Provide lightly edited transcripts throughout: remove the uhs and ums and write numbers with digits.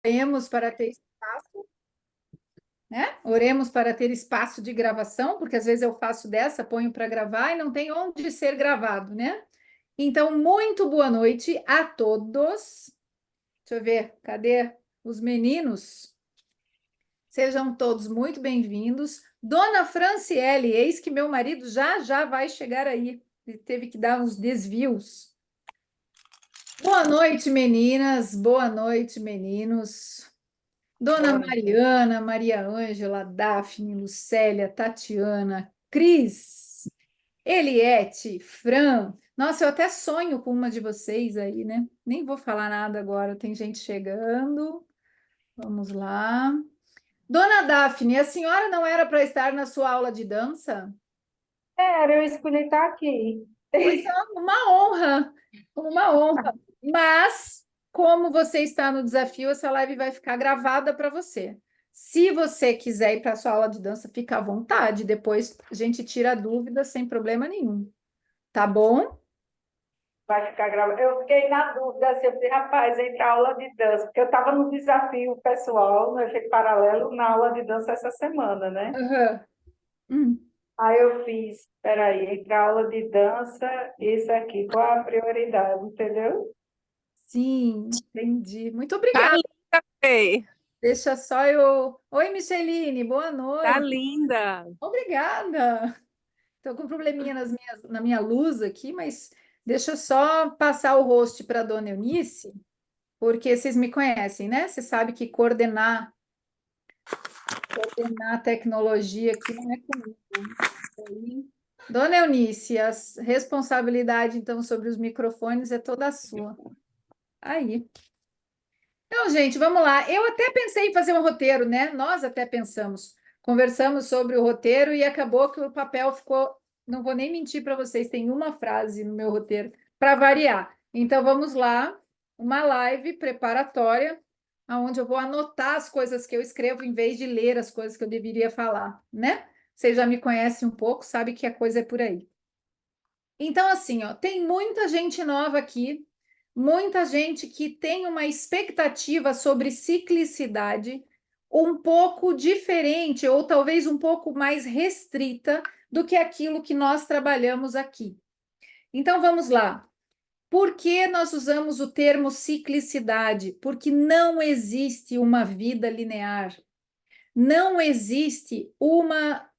Oremos para ter espaço, né? Oremos para ter espaço de gravação, porque às vezes eu faço dessa, ponho para gravar e não tem onde ser gravado, né? Então, muito boa noite a todos. Deixa eu ver, cadê os meninos? Sejam todos muito bem-vindos. Dona Franciele, eis que meu marido já já vai chegar aí. Ele teve que dar uns desvios. Boa noite, meninas. Boa noite, meninos. Dona Boa noite. Mariana, Maria Ângela, Daphne, Lucélia, Tatiana, Cris, Eliette, Fran. Nossa, eu até sonho com uma de vocês aí, né? Nem vou falar nada agora, tem gente chegando. Vamos lá. Dona Daphne, a senhora não era para estar na sua aula de dança? Era, eu escolhi estar aqui. Pois é, uma honra. Mas, como você está no desafio, essa live vai ficar gravada para você. Se você quiser ir para a sua aula de dança, fica à vontade. Depois a gente tira a dúvida sem problema nenhum. Tá bom? Vai ficar gravado. Eu fiquei na dúvida, assim, eu falei, rapaz, entre a aula de dança, porque eu estava no desafio pessoal, no efeito paralelo, na aula de dança essa semana, né? Aham. Hum. Aí eu fiz, espera aí, entre a aula de dança, isso aqui, qual a prioridade, entendeu? Sim, entendi. Muito Tá obrigada. linda, Fê. Deixa só eu. Oi, Micheline, boa Tá noite. linda. Obrigada. Estou com um probleminha na minha luz aqui, mas deixa eu só passar o host para a dona Eunice, porque vocês me conhecem, né? Você sabe que coordenar a tecnologia aqui não é comigo. Aí, dona Eunice, a responsabilidade, então, sobre os microfones é toda sua. Aí. Então, gente, vamos lá. Eu até pensei em fazer um roteiro, né? Nós até pensamos. Conversamos sobre o roteiro e acabou que o papel ficou. Não vou nem mentir para vocês, tem uma frase no meu roteiro para variar. Então, vamos lá. Uma live preparatória, onde eu vou anotar as coisas que eu escrevo em vez de ler as coisas que eu deveria falar, né? Vocês já me conhecem um pouco, sabe que a coisa é por aí. Então, assim, ó, tem muita gente nova aqui, muita gente que tem uma expectativa sobre ciclicidade um pouco diferente, ou talvez um pouco mais restrita do que aquilo que nós trabalhamos aqui. Então, vamos lá. Por que nós usamos o termo ciclicidade? Porque não existe uma vida linear, não existe uma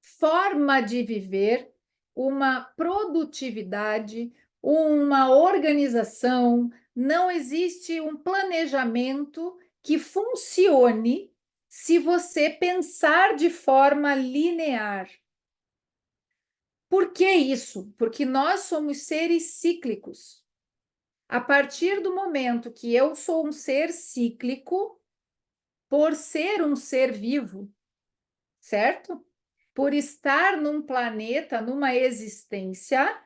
forma de viver, uma produtividade, uma organização, não existe um planejamento que funcione se você pensar de forma linear. Por que isso? Porque nós somos seres cíclicos. A partir do momento que eu sou um ser cíclico, por ser um ser vivo, certo? Por estar num planeta, numa existência,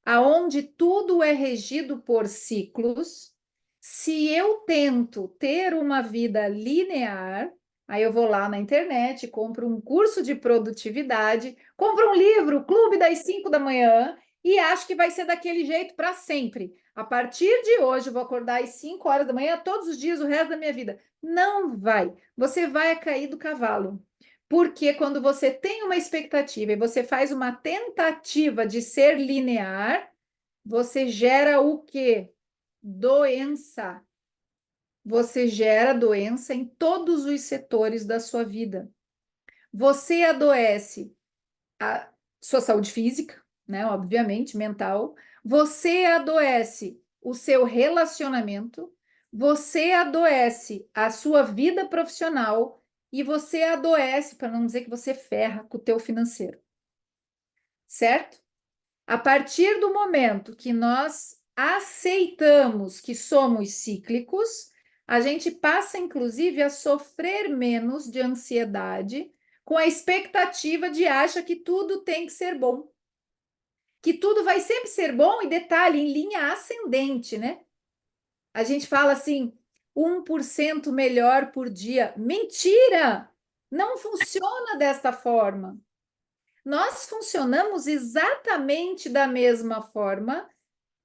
aonde tudo é regido por ciclos, se eu tento ter uma vida linear, aí eu vou lá na internet, compro um curso de produtividade, compro um livro, Clube das 5 da manhã, e acho que vai ser daquele jeito para sempre. A partir de hoje, eu vou acordar às 5 horas da manhã, todos os dias, o resto da minha vida. Não vai. Você vai cair do cavalo. Porque quando você tem uma expectativa e você faz uma tentativa de ser linear, você gera o quê? Doença. Você gera doença em todos os setores da sua vida. Você adoece a sua saúde física, né? Obviamente, mental. Você adoece o seu relacionamento, você adoece a sua vida profissional e você adoece, para não dizer que você ferra com o teu financeiro, certo? A partir do momento que nós aceitamos que somos cíclicos, a gente passa, inclusive, a sofrer menos de ansiedade com a expectativa de achar que tudo tem que ser bom. Que tudo vai sempre ser bom, e detalhe, em linha ascendente, né? A gente fala assim, 1% melhor por dia. Mentira! Não funciona desta forma. Nós funcionamos exatamente da mesma forma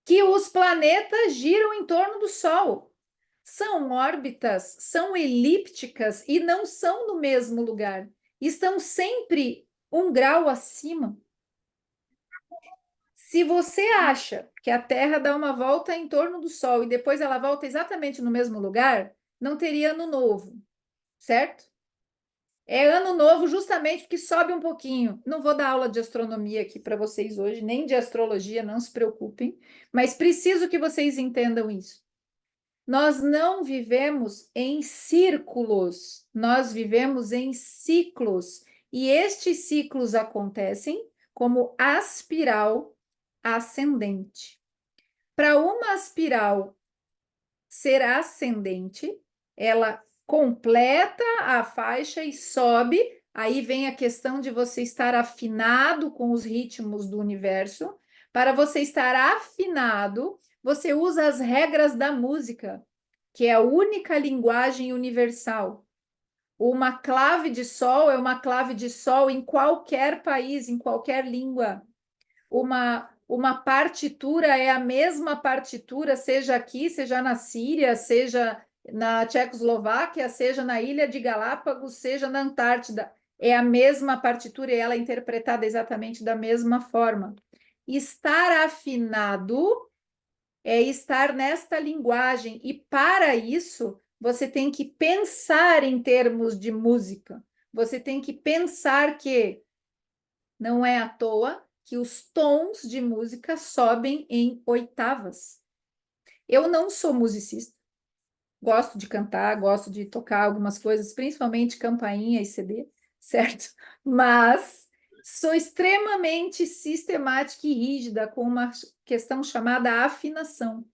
que os planetas giram em torno do Sol. São órbitas, são elípticas e não são no mesmo lugar. Estão sempre um grau acima. Se você acha que a Terra dá uma volta em torno do Sol e depois ela volta exatamente no mesmo lugar, não teria ano novo, certo? É ano novo justamente porque sobe um pouquinho. Não vou dar aula de astronomia aqui para vocês hoje, nem de astrologia, não se preocupem, mas preciso que vocês entendam isso. Nós não vivemos em círculos, nós vivemos em ciclos. E estes ciclos acontecem como aspiral ascendente. Para uma aspiral ser ascendente, ela completa a faixa e sobe. Aí vem a questão de você estar afinado com os ritmos do universo. Para você estar afinado, você usa as regras da música, que é a única linguagem universal. Uma clave de sol é uma clave de sol em qualquer país, em qualquer língua. Uma partitura é a mesma partitura, seja aqui, seja na Síria, seja na Tchecoslováquia, seja na Ilha de Galápagos, seja na Antártida. É a mesma partitura e ela é interpretada exatamente da mesma forma. Estar afinado é estar nesta linguagem, e para isso você tem que pensar em termos de música. Você tem que pensar que não é à toa que os tons de música sobem em oitavas. Eu não sou musicista, gosto de cantar, gosto de tocar algumas coisas, principalmente campainha e CD, certo? Mas sou extremamente sistemática e rígida com uma questão chamada afinação.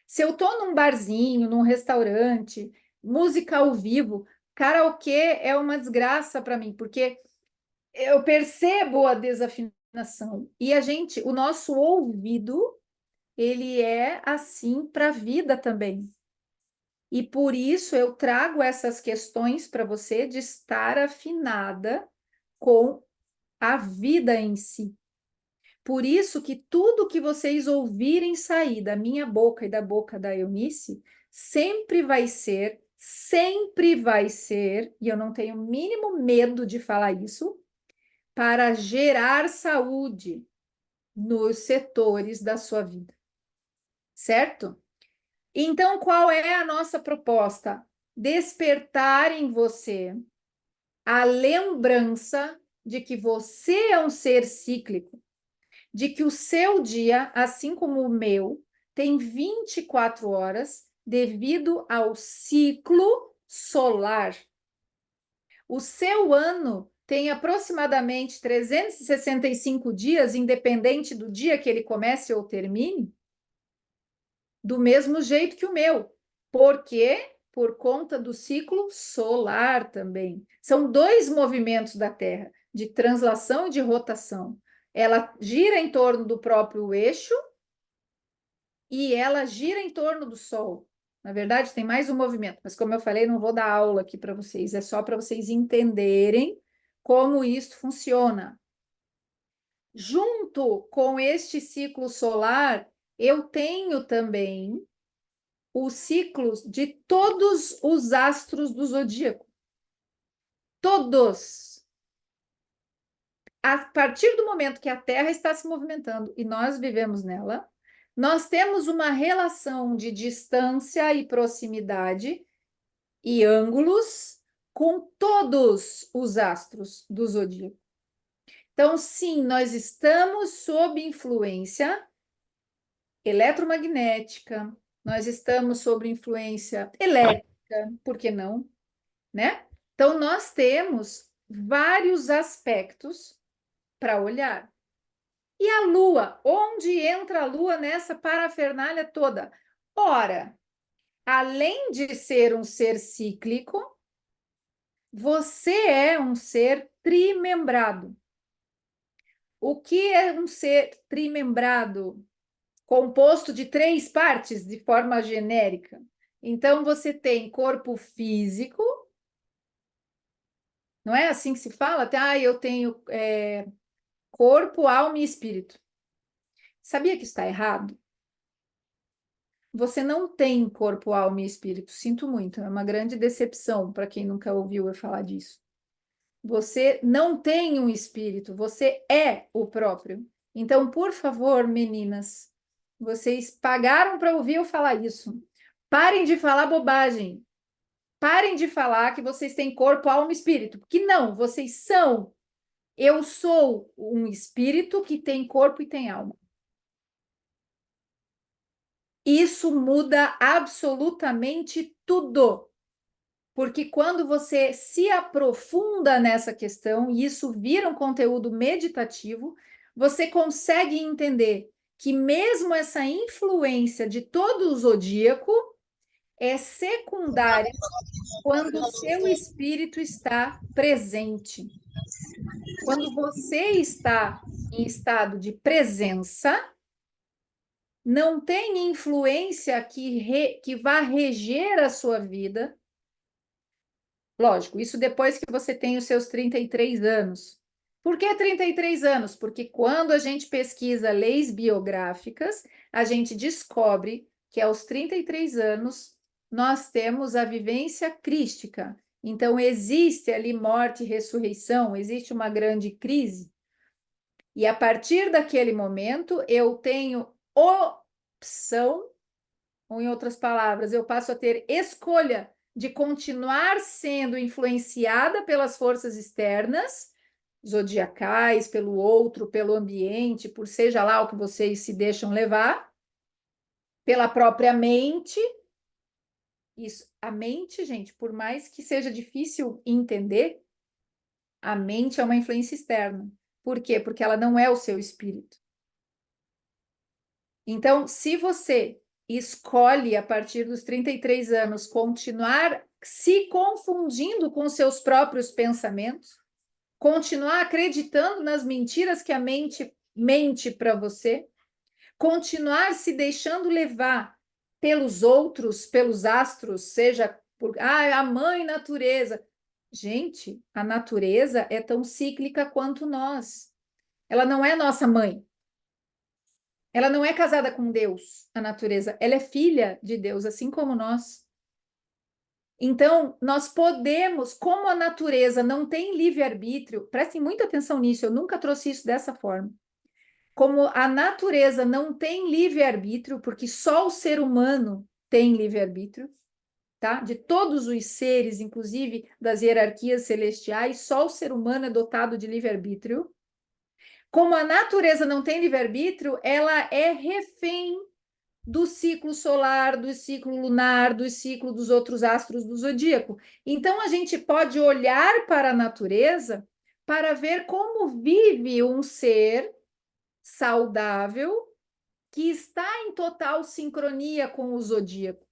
Se eu estou num barzinho, num restaurante, música ao vivo, karaokê é uma desgraça para mim, porque eu percebo a desafinação. E a gente, o nosso ouvido, ele é assim para a vida também. E por isso eu trago essas questões para você de estar afinada com a vida em si. Por isso que tudo que vocês ouvirem sair da minha boca e da boca da Eunice, sempre vai ser, e eu não tenho o mínimo medo de falar isso, para gerar saúde nos setores da sua vida, certo? Então, qual é a nossa proposta? Despertar em você a lembrança de que você é um ser cíclico, de que o seu dia, assim como o meu, tem 24 horas devido ao ciclo solar. O seu ano tem aproximadamente 365 dias, independente do dia que ele comece ou termine, do mesmo jeito que o meu. Por quê? Por conta do ciclo solar também. São dois movimentos da Terra, de translação e de rotação. Ela gira em torno do próprio eixo e ela gira em torno do Sol. Na verdade, tem mais um movimento, mas como eu falei, não vou dar aula aqui para vocês, é só para vocês entenderem como isso funciona. Junto com este ciclo solar, eu tenho também os ciclos de todos os astros do zodíaco. Todos. A partir do momento que a Terra está se movimentando e nós vivemos nela, nós temos uma relação de distância e proximidade e ângulos com todos os astros do zodíaco. Então, sim, nós estamos sob influência eletromagnética, nós estamos sob influência elétrica, por que não, né? Então, nós temos vários aspectos para olhar. E a Lua? Onde entra a Lua nessa parafernália toda? Ora, além de ser um ser cíclico, você é um ser trimembrado. O que é um ser trimembrado? Composto de três partes, de forma genérica. Então, você tem corpo físico, não é assim que se fala? Eu tenho corpo, alma e espírito. Sabia que está errado? Você não tem corpo, alma e espírito. Sinto muito, é uma grande decepção para quem nunca ouviu eu falar disso. Você não tem um espírito, você é o próprio. Então, por favor, meninas, vocês pagaram para ouvir eu falar isso. Parem de falar bobagem. Parem de falar que vocês têm corpo, alma e espírito. Porque não, vocês são. Eu sou um espírito que tem corpo e tem alma. Isso muda absolutamente tudo. Porque quando você se aprofunda nessa questão, e isso vira um conteúdo meditativo, você consegue entender que mesmo essa influência de todo o zodíaco é secundária quando o seu espírito está presente. Quando você está em estado de presença, não tem influência que vá reger a sua vida. Lógico, isso depois que você tem os seus 33 anos. Por que 33 anos? Porque quando a gente pesquisa leis biográficas, a gente descobre que aos 33 anos nós temos a vivência crística. Então, existe ali morte e ressurreição, existe uma grande crise. E a partir daquele momento, eu tenho opção, ou em outras palavras, eu passo a ter escolha de continuar sendo influenciada pelas forças externas, zodiacais, pelo outro, pelo ambiente, por seja lá o que vocês se deixam levar, pela própria mente. Isso, a mente, gente, por mais que seja difícil entender, a mente é uma influência externa. Por quê? Porque ela não é o seu espírito. Então, se você escolhe, a partir dos 33 anos, continuar se confundindo com seus próprios pensamentos, continuar acreditando nas mentiras que a mente mente para você, continuar se deixando levar pelos outros, pelos astros, seja por a mãe natureza. Gente, a natureza é tão cíclica quanto nós. Ela não é nossa mãe. Ela não é casada com Deus, a natureza. Ela é filha de Deus, assim como nós. Então, nós podemos, como a natureza não tem livre-arbítrio, prestem muita atenção nisso, eu nunca trouxe isso dessa forma. Como a natureza não tem livre-arbítrio, porque só o ser humano tem livre-arbítrio, tá? De todos os seres, inclusive das hierarquias celestiais, só o ser humano é dotado de livre-arbítrio. Como a natureza não tem livre-arbítrio, ela é refém do ciclo solar, do ciclo lunar, do ciclo dos outros astros do zodíaco. Então, a gente pode olhar para a natureza para ver como vive um ser saudável que está em total sincronia com o zodíaco.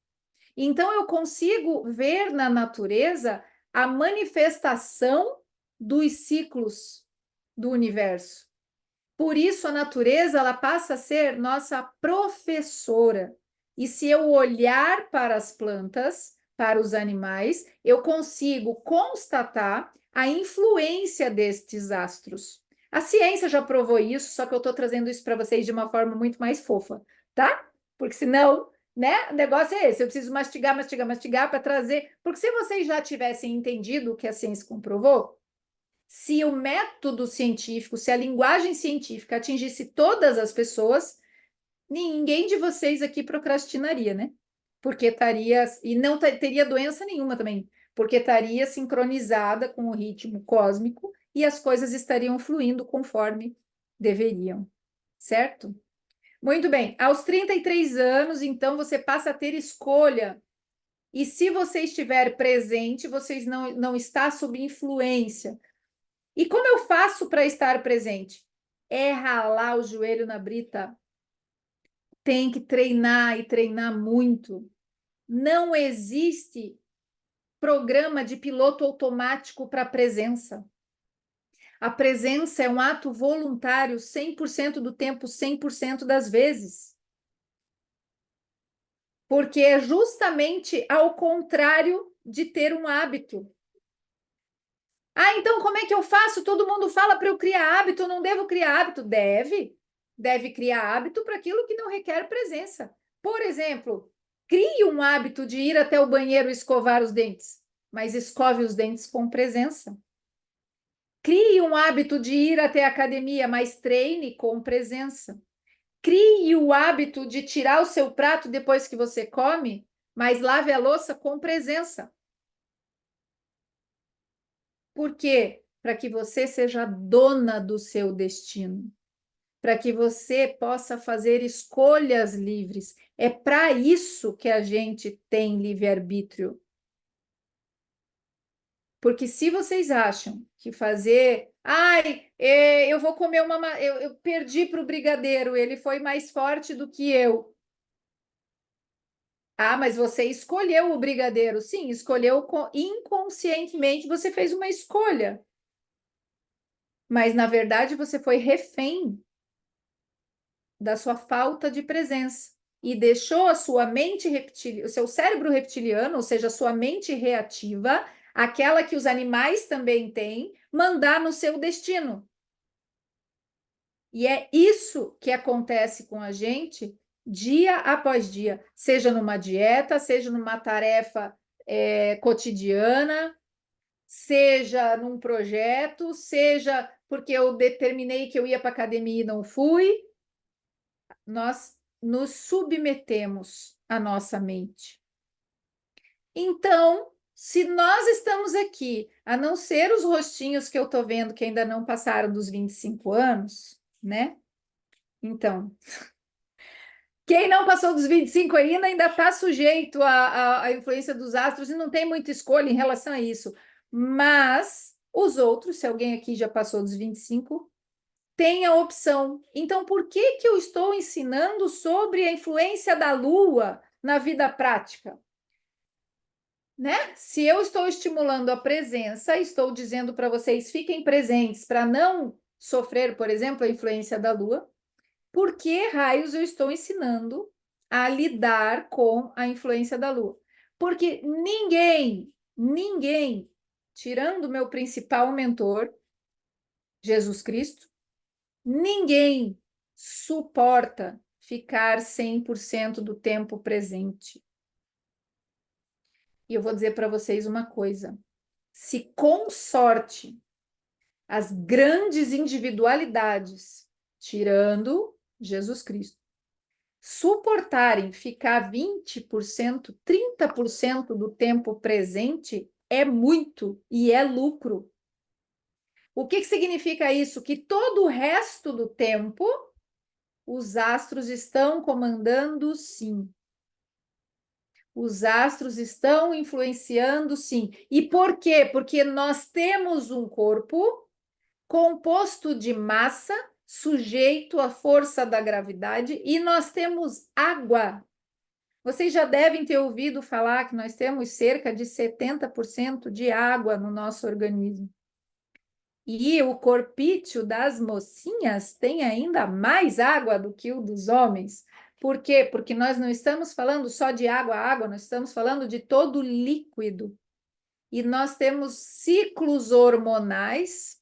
Então, eu consigo ver na natureza a manifestação dos ciclos do universo. Por isso, a natureza ela passa a ser nossa professora. E se eu olhar para as plantas, para os animais, eu consigo constatar a influência destes astros. A ciência já provou isso, só que eu estou trazendo isso para vocês de uma forma muito mais fofa, tá? Porque senão, né? O negócio é esse. Eu preciso mastigar, mastigar, mastigar para trazer. Porque se vocês já tivessem entendido o que a ciência comprovou, se o método científico, se a linguagem científica atingisse todas as pessoas, ninguém de vocês aqui procrastinaria, né? Porque estaria, e não teria doença nenhuma também, porque estaria sincronizada com o ritmo cósmico e as coisas estariam fluindo conforme deveriam, certo? Muito bem, aos 33 anos, então, você passa a ter escolha. E se você estiver presente, você não está sob influência. E como eu faço para estar presente? É ralar o joelho na brita. Tem que treinar e treinar muito. Não existe programa de piloto automático para presença. A presença é um ato voluntário 100% do tempo, 100% das vezes. Porque é justamente ao contrário de ter um hábito. Ah, então como é que eu faço? Todo mundo fala para eu criar hábito, eu não devo criar hábito. Deve criar hábito para aquilo que não requer presença. Por exemplo, crie um hábito de ir até o banheiro e escovar os dentes, mas escove os dentes com presença. Crie um hábito de ir até a academia, mas treine com presença. Crie o hábito de tirar o seu prato depois que você come, mas lave a louça com presença. Por quê? Para que você seja dona do seu destino, para que você possa fazer escolhas livres. É para isso que a gente tem livre-arbítrio. Porque se vocês acham que fazer, eu vou comer eu perdi para o brigadeiro, ele foi mais forte do que eu. Ah, mas você escolheu o brigadeiro. Sim, escolheu inconscientemente, você fez uma escolha. Mas na verdade você foi refém da sua falta de presença e deixou a sua mente reptiliana, o seu cérebro reptiliano, ou seja, a sua mente reativa, aquela que os animais também têm, mandar no seu destino. E é isso que acontece com a gente dia após dia, seja numa dieta, seja numa tarefa cotidiana, seja num projeto, seja porque eu determinei que eu ia para academia e não fui. Nós nos submetemos à nossa mente. Então, se nós estamos aqui, a não ser os rostinhos que eu estou vendo que ainda não passaram dos 25 anos, né? Então, quem não passou dos 25 ainda está sujeito à influência dos astros e não tem muita escolha em relação a isso. Mas os outros, se alguém aqui já passou dos 25, tem a opção. Então, por que que eu estou ensinando sobre a influência da Lua na vida prática? Né? Se eu estou estimulando a presença, estou dizendo para vocês fiquem presentes para não sofrer, por exemplo, a influência da Lua, por que raios eu estou ensinando a lidar com a influência da Lua? Porque ninguém, tirando o meu principal mentor, Jesus Cristo, ninguém suporta ficar 100% do tempo presente. E eu vou dizer para vocês uma coisa: se com sorte as grandes individualidades, tirando Jesus Cristo, suportarem ficar 20%, 30% do tempo presente, é muito e é lucro. O que significa isso? Que todo o resto do tempo os astros estão comandando, sim. Os astros estão influenciando, sim. E por quê? Porque nós temos um corpo composto de massa, sujeito à força da gravidade, e nós temos água. Vocês já devem ter ouvido falar que nós temos cerca de 70% de água no nosso organismo. E o corpício das mocinhas tem ainda mais água do que o dos homens. Por quê? Porque nós não estamos falando só de água, nós estamos falando de todo líquido. E nós temos ciclos hormonais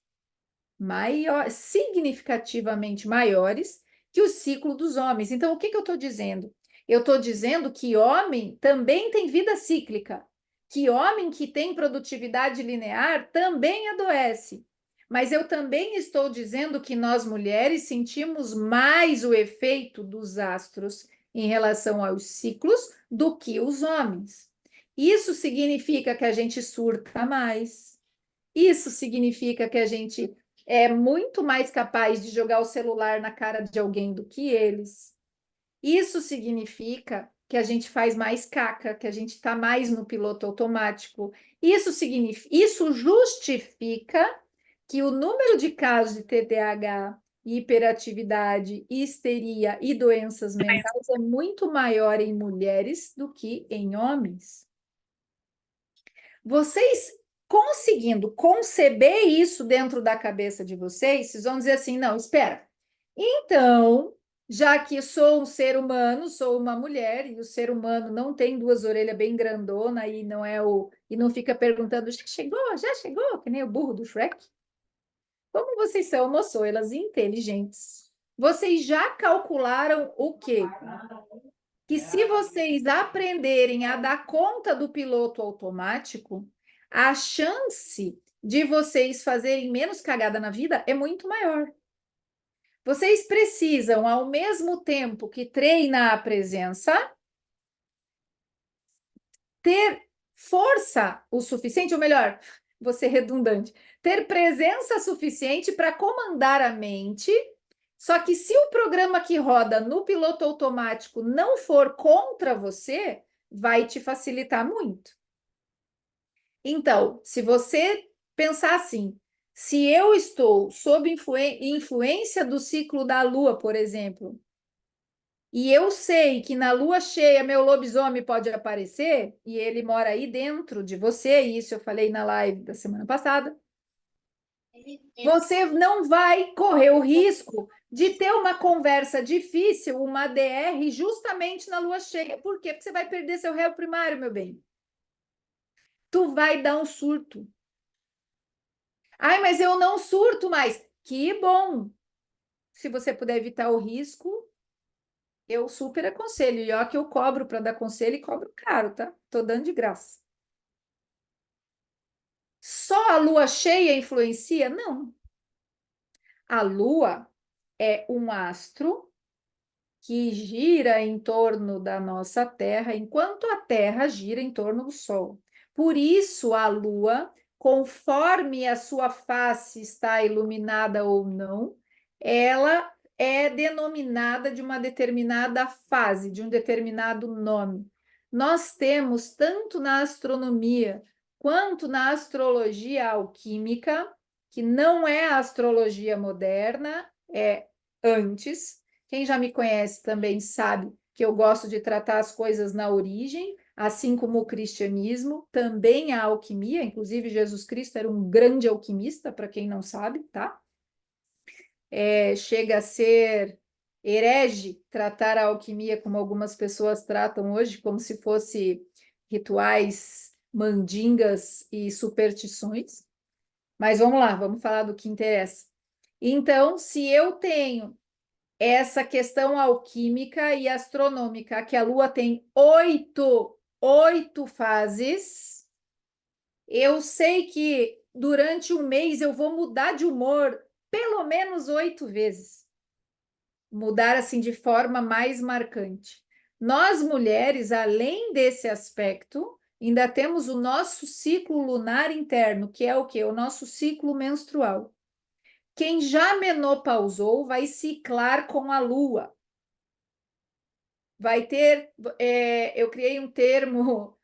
significativamente maiores que o ciclo dos homens. Então, o que eu estou dizendo? Eu estou dizendo que homem também tem vida cíclica, que homem que tem produtividade linear também adoece. Mas eu também estou dizendo que nós mulheres sentimos mais o efeito dos astros em relação aos ciclos do que os homens. Isso significa que a gente surta mais. Isso significa que a gente é muito mais capaz de jogar o celular na cara de alguém do que eles. Isso significa que a gente faz mais caca, que a gente está mais no piloto automático. Isso justifica que o número de casos de TDAH, hiperatividade, histeria e doenças mentais é muito maior em mulheres do que em homens. Vocês conseguindo conceber isso dentro da cabeça de vocês, vocês vão dizer assim: não, espera. Então, já que sou um ser humano, sou uma mulher, e o ser humano não tem duas orelhas bem grandona e não fica perguntando: já chegou? Já chegou? Que nem o burro do Shrek. Como vocês são moçoilas inteligentes, vocês já calcularam o quê? que se vocês aprenderem a dar conta do piloto automático, a chance de vocês fazerem menos cagada na vida é muito maior. Vocês precisam, ao mesmo tempo que treina a presença, ter força o suficiente, ou melhor, vou ser redundante, ter presença suficiente para comandar a mente. Só que se o programa que roda no piloto automático não for contra você, vai te facilitar muito. Então, se você pensar assim, se eu estou sob influência do ciclo da Lua, por exemplo, e eu sei que na lua cheia meu lobisomem pode aparecer, e ele mora aí dentro de você, e isso eu falei na live da semana passada, você não vai correr o risco de ter uma conversa difícil, uma DR, justamente na lua cheia. Por quê? Porque você vai perder seu réu primário, meu bem. Tu vai dar um surto. Ai, mas eu não surto mais. Que bom! Se você puder evitar o risco, eu super aconselho. E ó, que eu cobro para dar conselho e cobro caro, tá? Tô dando de graça. Só a lua cheia influencia? Não. A lua é um astro que gira em torno da nossa Terra, enquanto a Terra gira em torno do Sol. Por isso, a lua, conforme a sua face está iluminada ou não, ela é denominada de uma determinada fase, de um determinado nome. Nós temos, tanto na astronomia quanto na astrologia alquímica, que não é a astrologia moderna, é antes. Quem já me conhece também sabe que eu gosto de tratar as coisas na origem, assim como o cristianismo, também a alquimia, inclusive Jesus Cristo era um grande alquimista, para quem não sabe, tá? Chega a ser herege tratar a alquimia como algumas pessoas tratam hoje, como se fosse rituais, mandingas e superstições. Mas vamos lá, vamos falar do que interessa. Então, se eu tenho essa questão alquímica e astronômica, que a Lua tem oito fases, eu sei que durante um mês eu vou mudar de humor pelo menos 8 vezes. Mudar assim de forma mais marcante. Nós mulheres, além desse aspecto, ainda temos o nosso ciclo lunar interno, que é o quê? O nosso ciclo menstrual. Quem já menopausou vai ciclar com a lua. Vai ter, eu criei um termo,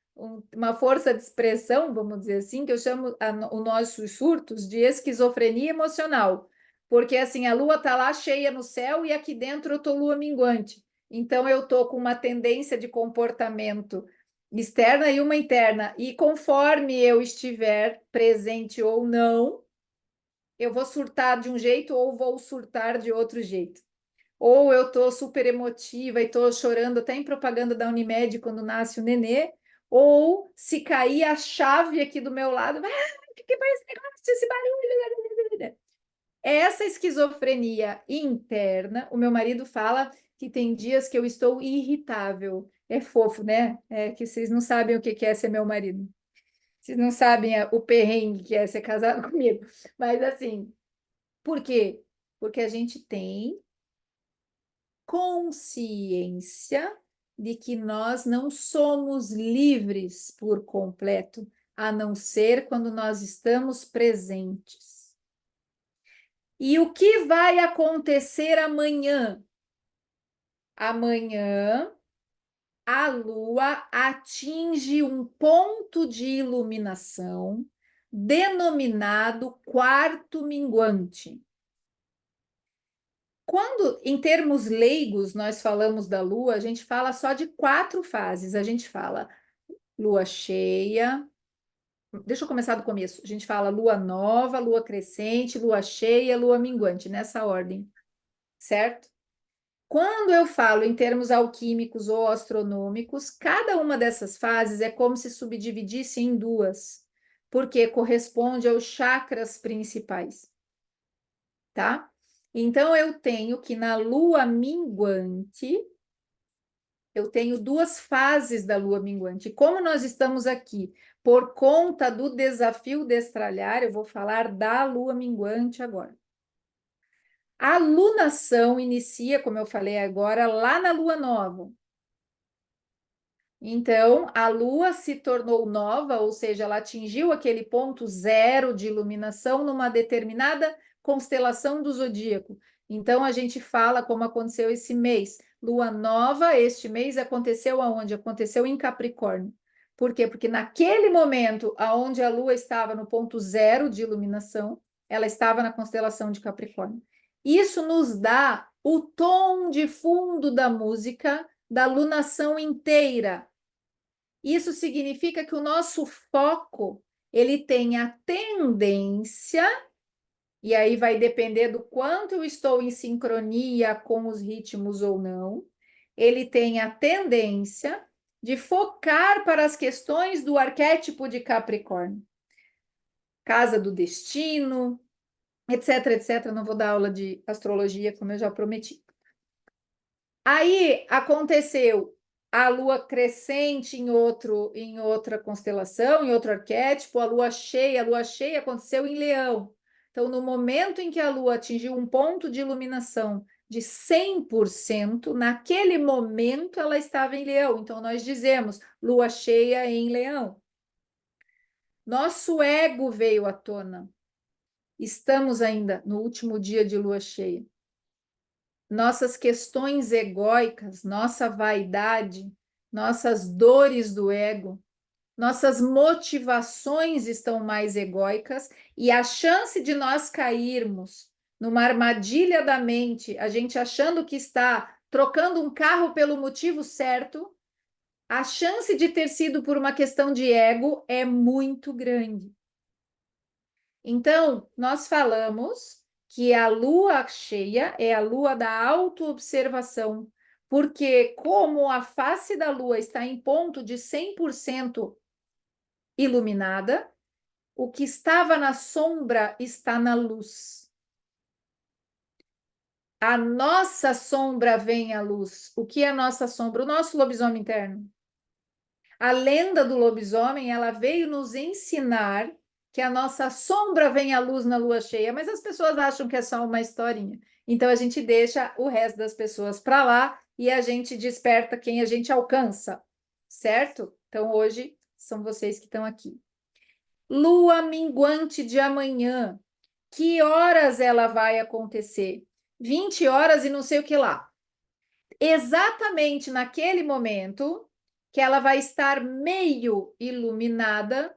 uma força de expressão, vamos dizer assim, que eu chamo os nossos surtos de esquizofrenia emocional. Porque assim, a lua está lá cheia no céu e aqui dentro eu estou lua minguante. Então eu estou com uma tendência de comportamento externa e uma interna. E conforme eu estiver presente ou não, eu vou surtar de um jeito ou vou surtar de outro jeito. Ou eu tô super emotiva e tô chorando até em propaganda da Unimed quando nasce o nenê, ou se cair a chave aqui do meu lado, o que foi esse negócio, esse barulho? Essa esquizofrenia interna, o meu marido fala que tem dias que eu estou irritável. É fofo, né? É que vocês não sabem o que é ser meu marido. Vocês não sabem o perrengue que é ser casado comigo. Mas assim, por quê? Porque a gente tem consciência de que nós não somos livres por completo, a não ser quando nós estamos presentes. E o que vai acontecer amanhã? Amanhã, a Lua atinge um ponto de iluminação denominado quarto minguante. Quando, em termos leigos, nós falamos da Lua, a gente fala só de 4 fases. A gente fala Lua cheia. Deixa eu começar do começo. A gente fala Lua nova, Lua crescente, Lua cheia, Lua minguante, nessa ordem, certo? Quando eu falo em termos alquímicos ou astronômicos, cada uma dessas fases é como se subdividisse em 2, porque corresponde aos chakras principais, tá? Então, eu tenho que na lua minguante, eu tenho duas fases da lua minguante. Como nós estamos aqui por conta do desafio destralhar, eu vou falar da lua minguante agora. A lunação inicia, como eu falei agora, lá na lua nova. Então, a lua se tornou nova, ou seja, ela atingiu aquele ponto zero de iluminação numa determinada constelação do zodíaco. Então, a gente fala como aconteceu esse mês. Lua nova, este mês aconteceu aonde? Aconteceu em Capricórnio. Por quê? Porque naquele momento, aonde a lua estava no ponto zero de iluminação, ela estava na constelação de Capricórnio. Isso nos dá o tom de fundo da música da lunação inteira. Isso significa que o nosso foco, ele tem a tendência, e aí vai depender do quanto eu estou em sincronia com os ritmos ou não, ele tem a tendência de focar para as questões do arquétipo de Capricórnio. Casa do destino, etc, etc. Não vou dar aula de astrologia, como eu já prometi. Aí aconteceu a lua crescente em outra constelação, em outro arquétipo, a lua cheia aconteceu em Leão. Então, no momento em que a lua atingiu um ponto de iluminação de 100%, naquele momento ela estava em Leão. Então, nós dizemos lua cheia em Leão. Nosso ego veio à tona. Estamos ainda no último dia de lua cheia. Nossas questões egóicas, nossa vaidade, nossas dores do ego, nossas motivações estão mais egóicas e a chance de nós cairmos numa armadilha da mente, a gente achando que está trocando um carro pelo motivo certo, a chance de ter sido por uma questão de ego é muito grande. Então, nós falamos que a lua cheia é a lua da autoobservação, porque como a face da lua está em ponto de 100% iluminada, o que estava na sombra está na luz. A nossa sombra vem à luz. O que é a nossa sombra? O nosso lobisomem interno. A lenda do lobisomem, ela veio nos ensinar que a nossa sombra vem à luz na lua cheia, mas as pessoas acham que é só uma historinha. Então a gente deixa o resto das pessoas para lá e a gente desperta quem a gente alcança, certo? Então hoje são vocês que estão aqui. Lua minguante de amanhã. Que horas ela vai acontecer? 20 horas e não sei o que lá. Exatamente naquele momento que ela vai estar meio iluminada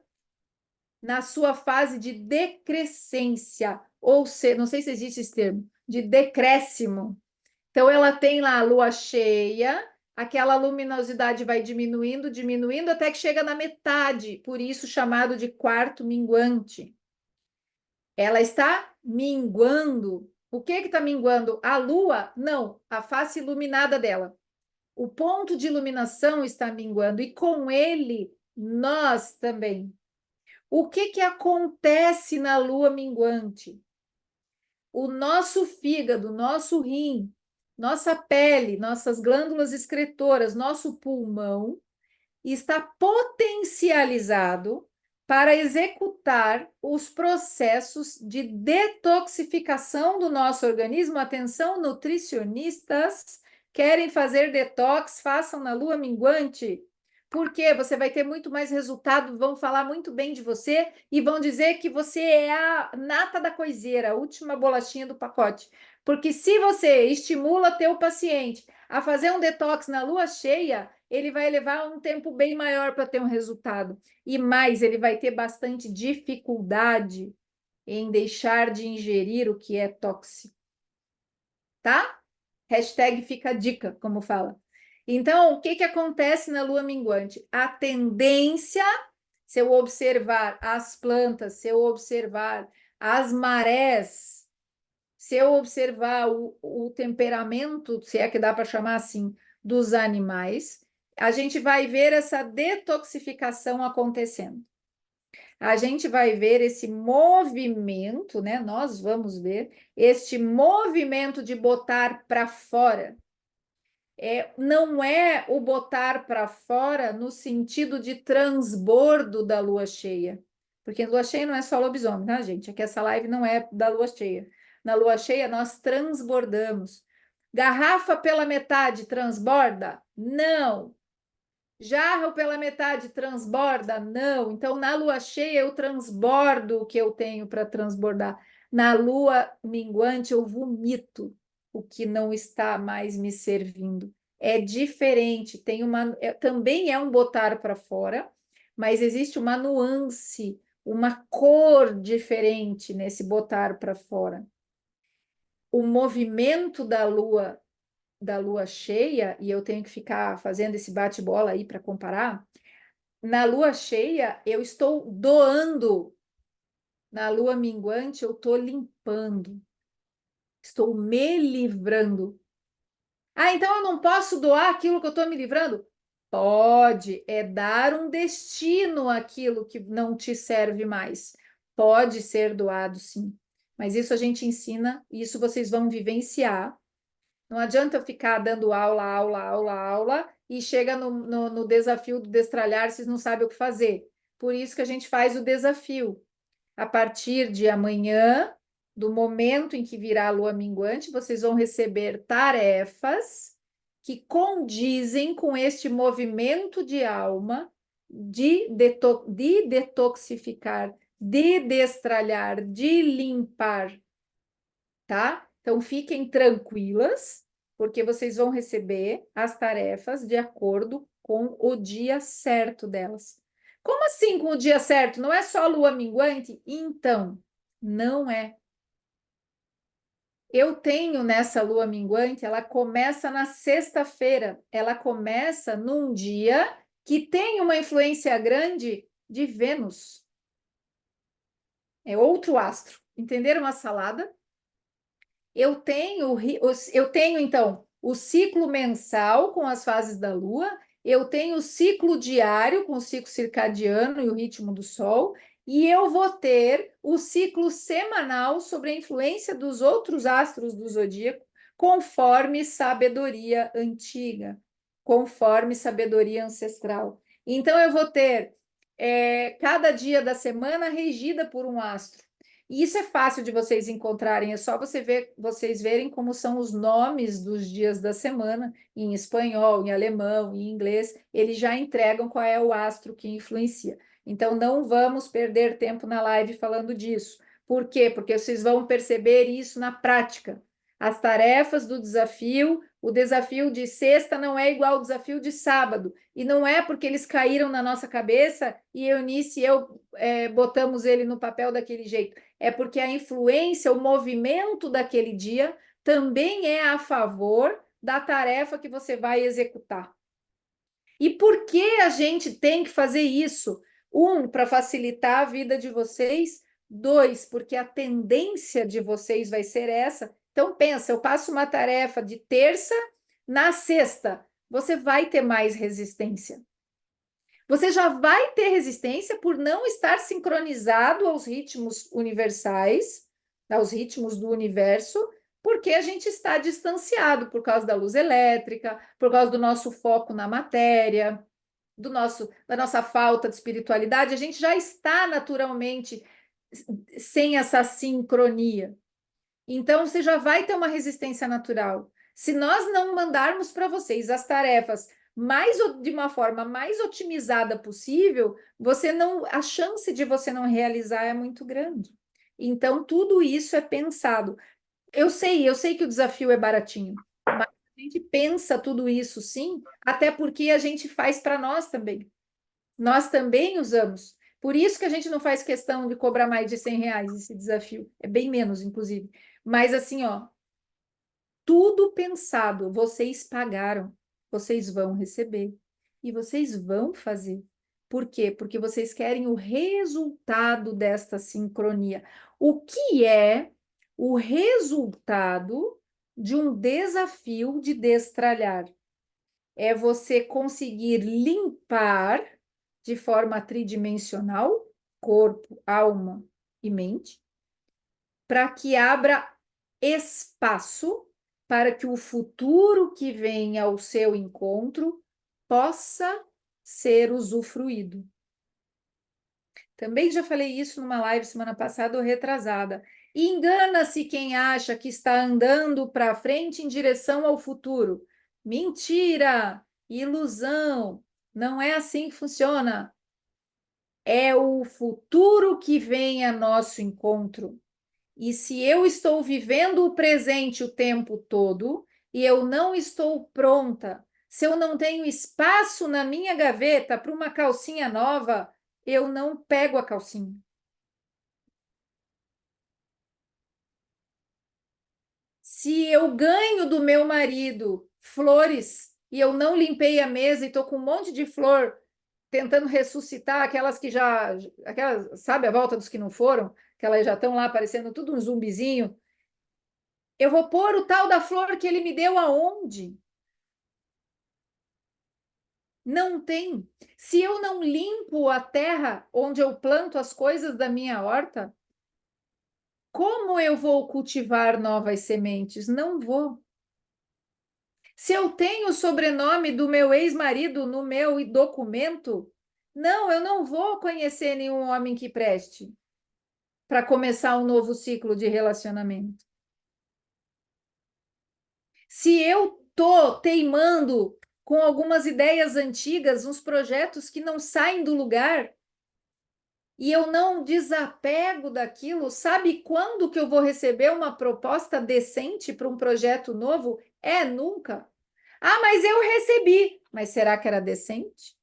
na sua fase de decrescência, ou seja, não sei se existe esse termo, de decréscimo. Então, ela tem lá a lua cheia, aquela luminosidade vai diminuindo, diminuindo, até que chega na metade, por isso chamado de quarto minguante. Ela está minguando. O que está minguando? A lua? Não, a face iluminada dela. O ponto de iluminação está minguando e com ele nós também. O que acontece na lua minguante? O nosso fígado, nosso rim, nossa pele, nossas glândulas excretoras, nosso pulmão está potencializado para executar os processos de detoxificação do nosso organismo. Atenção, nutricionistas, querem fazer detox? Façam na lua minguante, porque você vai ter muito mais resultado, vão falar muito bem de você e vão dizer que você é a nata da coiseira, a última bolachinha do pacote. Porque se você estimula teu paciente a fazer um detox na lua cheia, ele vai levar um tempo bem maior para ter um resultado. E mais, ele vai ter bastante dificuldade em deixar de ingerir o que é tóxico. Tá? Hashtag fica a dica, como fala. Então, o que acontece na lua minguante? A tendência, se eu observar as plantas, se eu observar as marés, se eu observar o temperamento, se é que dá para chamar assim, dos animais, a gente vai ver essa detoxificação acontecendo. A gente vai ver esse movimento, né? Nós vamos ver este movimento de botar para fora. Não é o botar para fora no sentido de transbordo da lua cheia. Porque lua cheia não é só lobisomem, tá, gente? É que essa live não é da lua cheia. Na lua cheia, nós transbordamos. Garrafa pela metade transborda? Não. Jarro pela metade transborda? Não. Então, na lua cheia, eu transbordo o que eu tenho para transbordar. Na lua minguante, eu vomito o que não está mais me servindo. É diferente, também é um botar para fora, mas existe uma nuance, uma cor diferente nesse botar para fora. O movimento da lua cheia, e eu tenho que ficar fazendo esse bate-bola aí para comparar. Na lua cheia, eu estou doando. Na lua minguante, eu estou limpando. Estou me livrando. Ah, então eu não posso doar aquilo que eu estou me livrando? Pode, é dar um destino àquilo que não te serve mais. Pode ser doado, sim. Mas isso a gente ensina, e isso vocês vão vivenciar. Não adianta eu ficar dando aula, aula, aula, aula, e chega no desafio do destralhar, vocês não sabem o que fazer. Por isso que a gente faz o desafio. A partir de amanhã, do momento em que virá a lua minguante, vocês vão receber tarefas que condizem com este movimento de alma de detoxificar, de destralhar, de limpar, tá? Então fiquem tranquilas, porque vocês vão receber as tarefas de acordo com o dia certo delas. Como assim com o dia certo? Não é só lua minguante? Então, não é. Eu tenho nessa lua minguante, ela começa na sexta-feira, ela começa num dia que tem uma influência grande de Vênus. É outro astro. Entenderam a salada? Eu tenho, então, o ciclo mensal com as fases da Lua, eu tenho o ciclo diário com o ciclo circadiano e o ritmo do Sol, e eu vou ter o ciclo semanal sobre a influência dos outros astros do zodíaco, conforme sabedoria antiga, conforme sabedoria ancestral. Então, eu vou ter cada dia da semana regida por um astro. E isso é fácil de vocês encontrarem, é só vocês verem como são os nomes dos dias da semana, em espanhol, em alemão, em inglês, eles já entregam qual é o astro que influencia. Então, não vamos perder tempo na live falando disso. Por quê? Porque vocês vão perceber isso na prática. As tarefas do desafio, o desafio de sexta não é igual ao desafio de sábado. E não é porque eles caíram na nossa cabeça e Eunice e eu botamos ele no papel daquele jeito, é porque a influência, o movimento daquele dia também é a favor da tarefa que você vai executar. E por que a gente tem que fazer isso? Um, para facilitar a vida de vocês. Dois, porque a tendência de vocês vai ser essa. Então, pensa, eu passo uma tarefa de terça na sexta, você vai ter mais resistência. Você já vai ter resistência por não estar sincronizado aos ritmos universais, aos ritmos do universo, porque a gente está distanciado por causa da luz elétrica, por causa do nosso foco na matéria, da nossa falta de espiritualidade. A gente já está naturalmente sem essa sincronia. Então, você já vai ter uma resistência natural. Se nós não mandarmos para vocês as tarefas de uma forma mais otimizada possível, a chance de você não realizar é muito grande. Então, tudo isso é pensado. Eu sei que o desafio é baratinho, mas a gente pensa tudo isso sim, até porque a gente faz para nós também. Nós também usamos. Por isso que a gente não faz questão de cobrar mais de R$ 100 esse desafio. É bem menos, inclusive. Mas assim, ó, tudo pensado, vocês pagaram, vocês vão receber e vocês vão fazer. Por quê? Porque vocês querem o resultado desta sincronia. O que é o resultado de um desafio de destralhar? É você conseguir limpar de forma tridimensional, corpo, alma e mente, para que abra espaço para que o futuro que vem ao seu encontro possa ser usufruído. Também já falei isso numa live semana passada ou retrasada. Engana-se quem acha que está andando para frente em direção ao futuro. Mentira! Ilusão! Não é assim que funciona. É o futuro que vem a nosso encontro. E se eu estou vivendo o presente o tempo todo e eu não estou pronta, se eu não tenho espaço na minha gaveta para uma calcinha nova, eu não pego a calcinha. Se eu ganho do meu marido flores e eu não limpei a mesa e estou com um monte de flor tentando ressuscitar aquelas que já, aquelas, sabe, a volta dos que não foram, que elas já estão lá parecendo tudo um zumbizinho, eu vou pôr o tal da flor que ele me deu aonde? Não tem. Se eu não limpo a terra onde eu planto as coisas da minha horta, como eu vou cultivar novas sementes? Não vou. Se eu tenho o sobrenome do meu ex-marido no meu documento, não, eu não vou conhecer nenhum homem que preste para começar um novo ciclo de relacionamento. Se eu tô teimando com algumas ideias antigas, uns projetos que não saem do lugar, e eu não desapego daquilo, sabe quando que eu vou receber uma proposta decente para um projeto novo? É nunca. Ah, mas eu recebi. Mas será que era decente?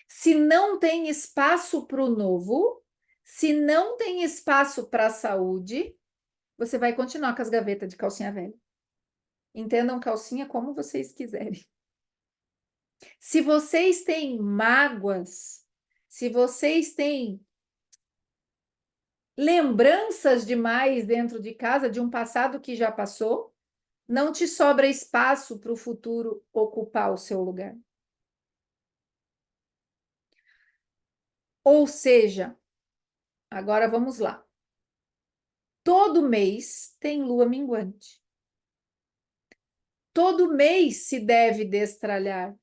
Se não tem espaço para o novo, se não tem espaço para a saúde, você vai continuar com as gavetas de calcinha velha. Entendam calcinha como vocês quiserem. Se vocês têm mágoas, se vocês têm lembranças demais dentro de casa de um passado que já passou, não te sobra espaço para o futuro ocupar o seu lugar. Ou seja, agora vamos lá. Todo mês tem lua minguante. Todo mês se deve destralhar.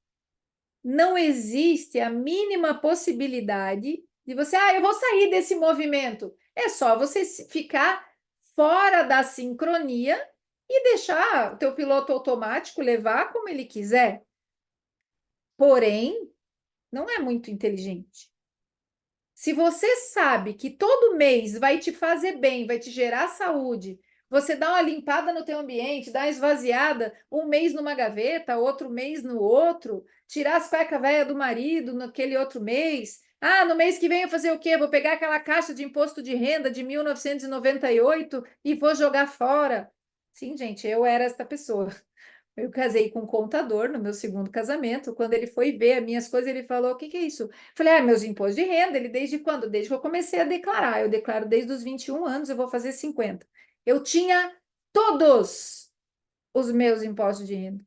Não existe a mínima possibilidade de você, eu vou sair desse movimento. É só você ficar fora da sincronia e deixar o teu piloto automático levar como ele quiser. Porém, não é muito inteligente. Se você sabe que todo mês vai te fazer bem, vai te gerar saúde, você dá uma limpada no teu ambiente, dá uma esvaziada, um mês numa gaveta, outro mês no outro, tirar as cuecas velhas do marido naquele outro mês. Ah, no mês que vem eu fazer o quê? Vou pegar aquela caixa de imposto de renda de 1998 e vou jogar fora. Sim, gente, eu era esta pessoa. Eu casei com um contador no meu segundo casamento. Quando ele foi ver as minhas coisas, ele falou: O que que é isso? Eu falei: meus impostos de renda. Ele, desde quando? Desde que eu comecei a declarar. Eu declaro desde os 21 anos, eu vou fazer 50. Eu tinha todos os meus impostos de renda.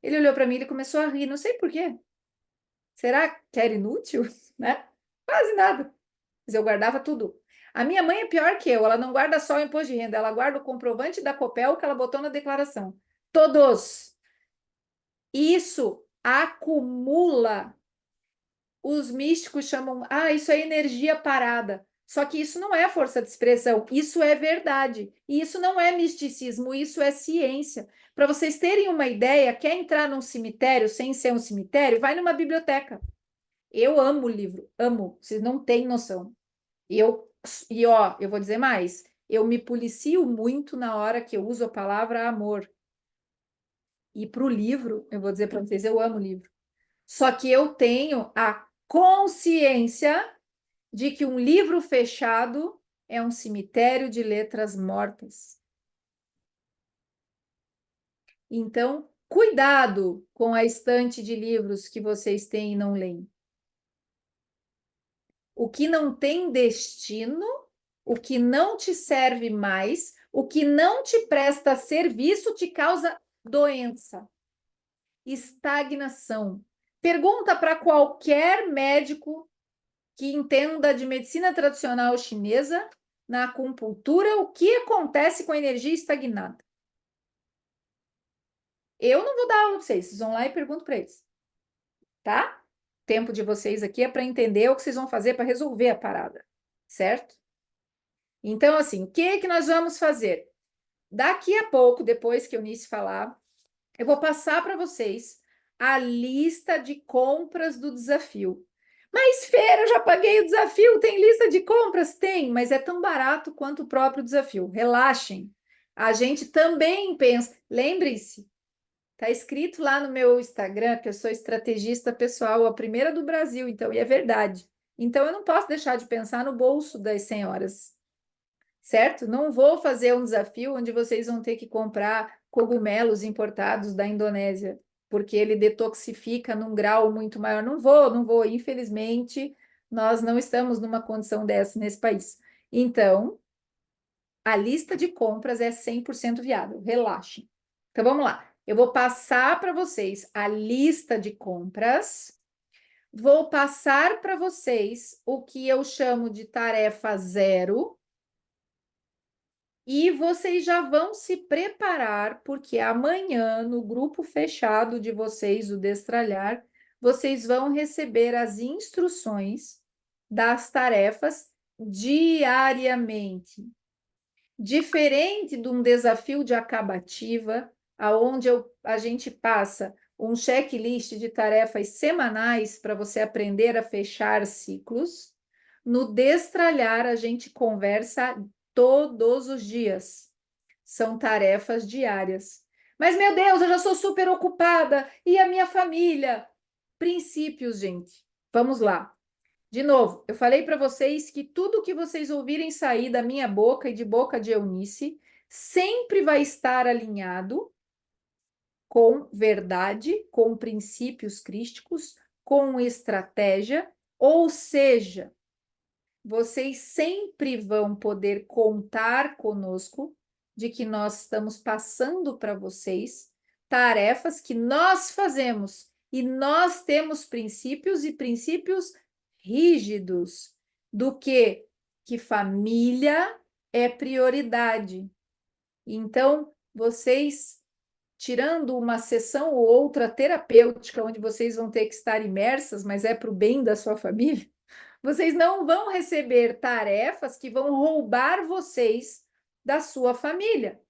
Ele olhou para mim e começou a rir, não sei por quê. Será que era inútil? Né? Quase nada. Mas eu guardava tudo. A minha mãe é pior que eu, ela não guarda só o imposto de renda, ela guarda o comprovante da Copel que ela botou na declaração. Todos. Isso acumula. Os místicos chamam, isso é energia parada. Só que isso não é força de expressão, isso é verdade. E isso não é misticismo, isso é ciência. Para vocês terem uma ideia, quer entrar num cemitério sem ser um cemitério? Vai numa biblioteca. Eu amo o livro, amo, vocês não têm noção. Eu vou dizer mais, eu me policio muito na hora que eu uso a palavra amor. E para o livro, eu vou dizer para vocês, eu amo o livro. Só que eu tenho a consciência de que um livro fechado é um cemitério de letras mortas. Então, cuidado com a estante de livros que vocês têm e não leem. O que não tem destino, o que não te serve mais, o que não te presta serviço te causa doença, estagnação. Pergunta para qualquer médico que entenda de medicina tradicional chinesa na acupuntura, o que acontece com a energia estagnada? Eu não vou dar aula para vocês, vocês vão lá e perguntam para eles, tá? O tempo de vocês aqui é para entender o que vocês vão fazer para resolver a parada, certo? Então, assim, o que que nós vamos fazer? Daqui a pouco, depois que a Eunice falar, eu vou passar para vocês a lista de compras do desafio. Mas, Feira, eu já paguei o desafio, tem lista de compras? Tem, mas é tão barato quanto o próprio desafio. Relaxem. A gente também pensa. Lembrem-se, está escrito lá no meu Instagram que eu sou estrategista pessoal, a primeira do Brasil, então, e é verdade. Então, eu não posso deixar de pensar no bolso das senhoras, certo? Não vou fazer um desafio onde vocês vão ter que comprar cogumelos importados da Indonésia, porque ele detoxifica num grau muito maior. Não vou, não vou. Infelizmente, nós não estamos numa condição dessa nesse país. Então, a lista de compras é 100% viável. Relaxem. Então, vamos lá. Eu vou passar para vocês a lista de compras. Vou passar para vocês o que eu chamo de tarefa zero. E vocês já vão se preparar, porque amanhã, no grupo fechado de vocês, o Destralhar, vocês vão receber as instruções das tarefas diariamente. Diferente de um desafio de acabativa, aonde a gente passa um checklist de tarefas semanais para você aprender a fechar ciclos, no Destralhar a gente conversa todos os dias. São tarefas diárias. Mas, meu Deus, eu já sou super ocupada. E a minha família? Princípios, gente. Vamos lá. De novo, eu falei para vocês que tudo que vocês ouvirem sair da minha boca e de boca de Eunice sempre vai estar alinhado com verdade, com princípios crísticos, com estratégia, ou seja, vocês sempre vão poder contar conosco de que nós estamos passando para vocês tarefas que nós fazemos e nós temos princípios e princípios rígidos do que família é prioridade. Então, vocês tirando uma sessão ou outra terapêutica onde vocês vão ter que estar imersas, mas é para o bem da sua família, vocês não vão receber tarefas que vão roubar vocês da sua família.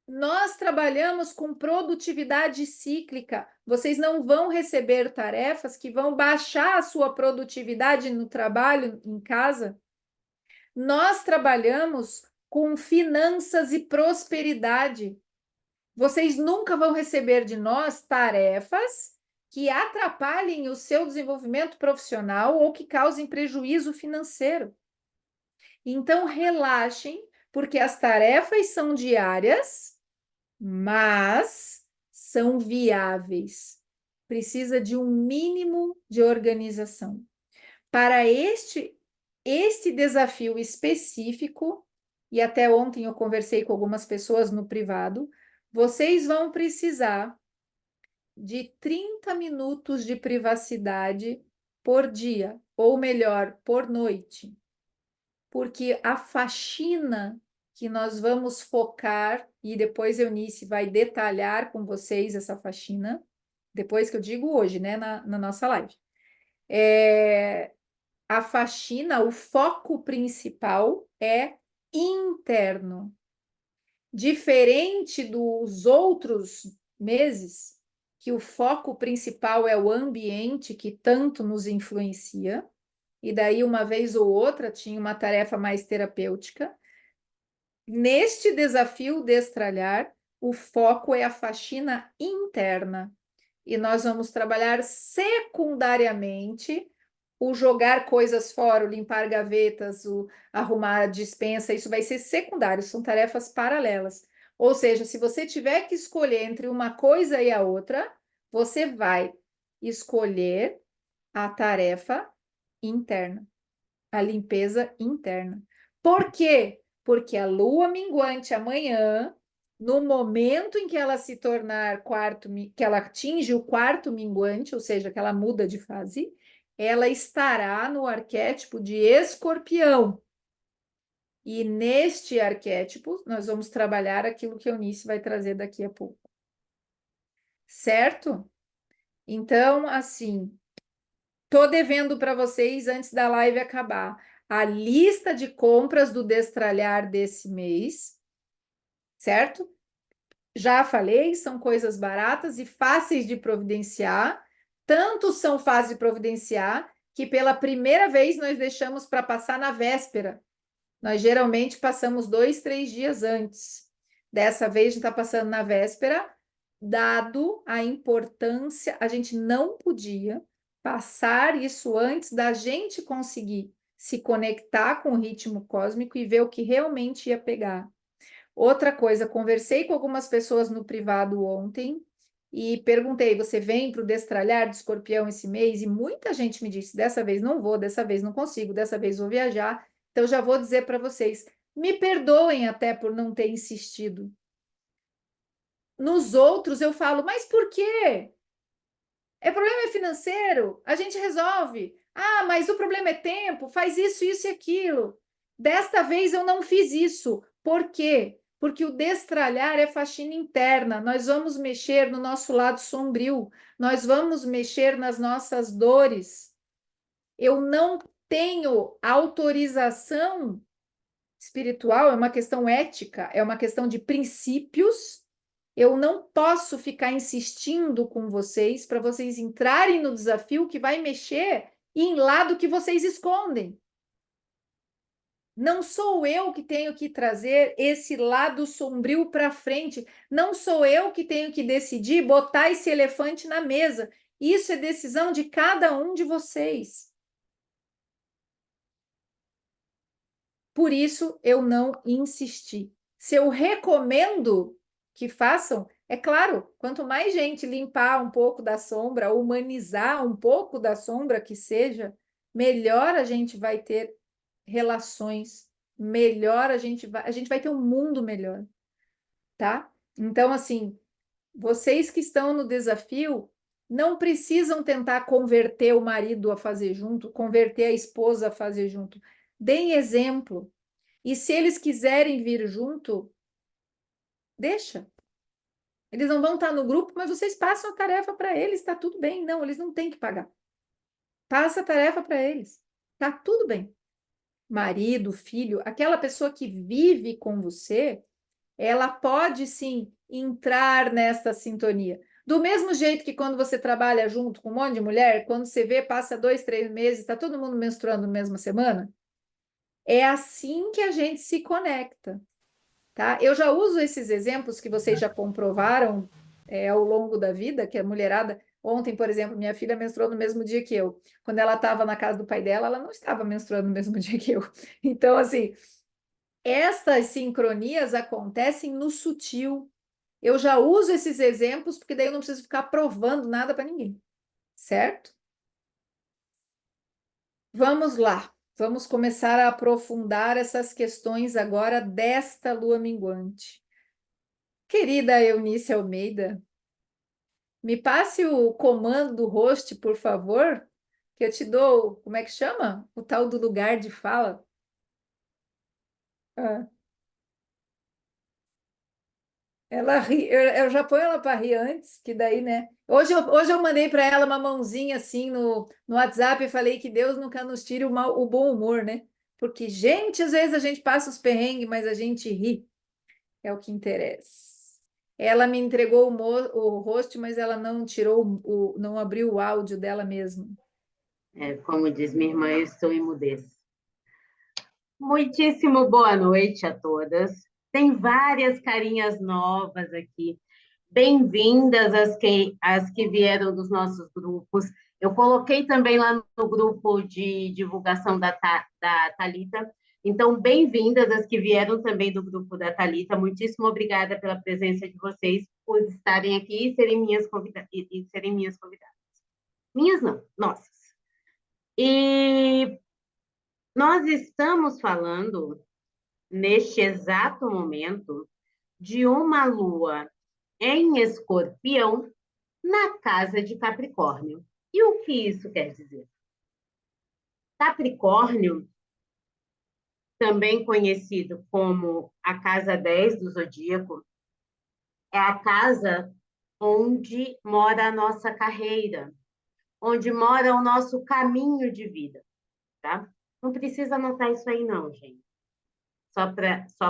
Nós trabalhamos com produtividade cíclica. Vocês não vão receber tarefas que vão baixar a sua produtividade no trabalho, em casa. Nós trabalhamos com finanças e prosperidade. Vocês nunca vão receber de nós tarefas que atrapalhem o seu desenvolvimento profissional ou que causem prejuízo financeiro. Então, relaxem, porque as tarefas são diárias, mas são viáveis. Precisa de um mínimo de organização. Para este desafio específico, e até ontem eu conversei com algumas pessoas no privado, vocês vão precisar de 30 minutos de privacidade por dia, ou melhor, por noite. Porque a faxina que nós vamos focar, e depois Eunice vai detalhar com vocês essa faxina, depois que eu digo hoje, né, na nossa live. A faxina, o foco principal é interno. Diferente dos outros meses, que o foco principal é o ambiente que tanto nos influencia, e daí uma vez ou outra tinha uma tarefa mais terapêutica. Neste desafio Destralhar, o foco é a faxina interna. E nós vamos trabalhar secundariamente o jogar coisas fora, o limpar gavetas, o arrumar a despensa, isso vai ser secundário, são tarefas paralelas. Ou seja, se você tiver que escolher entre uma coisa e a outra, você vai escolher a tarefa interna, a limpeza interna. Por quê? Porque a lua minguante amanhã, no momento em que ela se tornar quarto, que ela atinge o quarto minguante, ou seja, que ela muda de fase, ela estará no arquétipo de Escorpião. E neste arquétipo, nós vamos trabalhar aquilo que a Eunice vai trazer daqui a pouco. Certo? Então, assim, tô devendo para vocês, antes da live acabar, a lista de compras do Destralhar desse mês, certo? Já falei, são coisas baratas e fáceis de providenciar. Tanto são fáceis de providenciar que pela primeira vez nós deixamos para passar na véspera. Nós geralmente passamos 2, 3 dias antes. Dessa vez a gente está passando na véspera, dado a importância, a gente não podia passar isso antes da gente conseguir se conectar com o ritmo cósmico e ver o que realmente ia pegar. Outra coisa, conversei com algumas pessoas no privado ontem e perguntei: você vem para o Destralhar de Escorpião esse mês? E muita gente me disse: dessa vez não vou, dessa vez não consigo, dessa vez vou viajar. Então já vou dizer para vocês: me perdoem até por não ter insistido. Nos outros eu falo: mas por quê? É problema financeiro? A gente resolve. Ah, mas o problema é tempo, faz isso, isso e aquilo. Desta vez eu não fiz isso. Por quê? Porque o destralhar é faxina interna. Nós vamos mexer no nosso lado sombrio. Nós vamos mexer nas nossas dores. Eu não tenho autorização espiritual, é uma questão ética, é uma questão de princípios. Eu não posso ficar insistindo com vocês para vocês entrarem no desafio que vai mexer em lado que vocês escondem. Não sou eu que tenho que trazer esse lado sombrio para frente. Não sou eu que tenho que decidir botar esse elefante na mesa. Isso é decisão de cada um de vocês. Por isso eu não insisti. Se eu recomendo que façam, é claro, quanto mais gente limpar um pouco da sombra, humanizar um pouco da sombra que seja, melhor a gente vai ter relações, melhor a gente vai ter um mundo melhor, tá? Então, assim, vocês que estão no desafio, não precisam tentar converter o marido a fazer junto, converter a esposa a fazer junto. Deem exemplo. E se eles quiserem vir junto, deixa. Eles não vão estar no grupo, mas vocês passam a tarefa para eles, está tudo bem. Não, eles não têm que pagar. Passa a tarefa para eles. Tá tudo bem. Marido, filho, aquela pessoa que vive com você, ela pode sim entrar nesta sintonia. Do mesmo jeito que quando você trabalha junto com um monte de mulher, quando você vê, passa 2, 3 meses, está todo mundo menstruando na mesma semana, é assim que a gente se conecta. Tá? Eu já uso esses exemplos que vocês já comprovaram ao longo da vida, que a mulherada. Ontem, por exemplo, minha filha menstruou no mesmo dia que eu. Quando ela estava na casa do pai dela, ela não estava menstruando no mesmo dia que eu. Então, assim, estas sincronias acontecem no sutil. Eu já uso esses exemplos, porque daí eu não preciso ficar provando nada para ninguém. Certo? Vamos lá. Vamos começar a aprofundar essas questões agora desta lua minguante. Querida Eunice Almeida, me passe o comando do host, por favor, que eu te dou, como é que chama? O tal do lugar de fala. Ah, ela ri, eu já ponho ela para rir antes, que daí, né? Hoje eu mandei para ela uma mãozinha assim no WhatsApp e falei que Deus nunca nos tire o bom humor, né? Porque, gente, às vezes a gente passa os perrengues, mas a gente ri. É o que interessa. Ela me entregou o host, mas ela não tirou não abriu o áudio dela mesma. Como diz minha irmã, eu estou em mudez. Muitíssimo boa noite a todas. Tem várias carinhas novas aqui. Bem-vindas as que vieram dos nossos grupos. Eu coloquei também lá no grupo de divulgação da Thalita. Então, bem-vindas as que vieram também do grupo da Thalita. Muitíssimo obrigada pela presença de vocês, por estarem aqui e serem minhas convidadas. Minhas não, nossas. E nós estamos falando, neste exato momento, de uma lua em Escorpião na casa de Capricórnio. E o que isso quer dizer? Capricórnio também conhecido como a casa 10 do zodíaco, é a casa onde mora a nossa carreira, onde mora o nosso caminho de vida, tá? Não precisa anotar isso aí não, gente. Só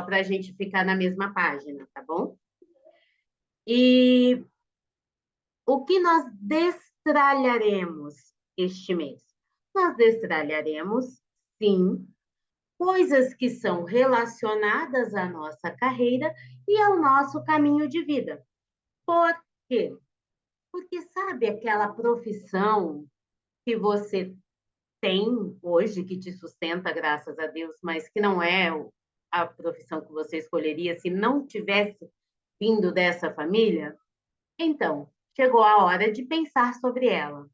para a gente ficar na mesma página, tá bom? E o que nós destralharemos este mês? Nós destralharemos, sim, coisas que são relacionadas à nossa carreira e ao nosso caminho de vida. Por quê? Porque sabe aquela profissão que você tem hoje, que te sustenta, graças a Deus, mas que não é a profissão que você escolheria se não tivesse vindo dessa família? Então, chegou a hora de pensar sobre ela.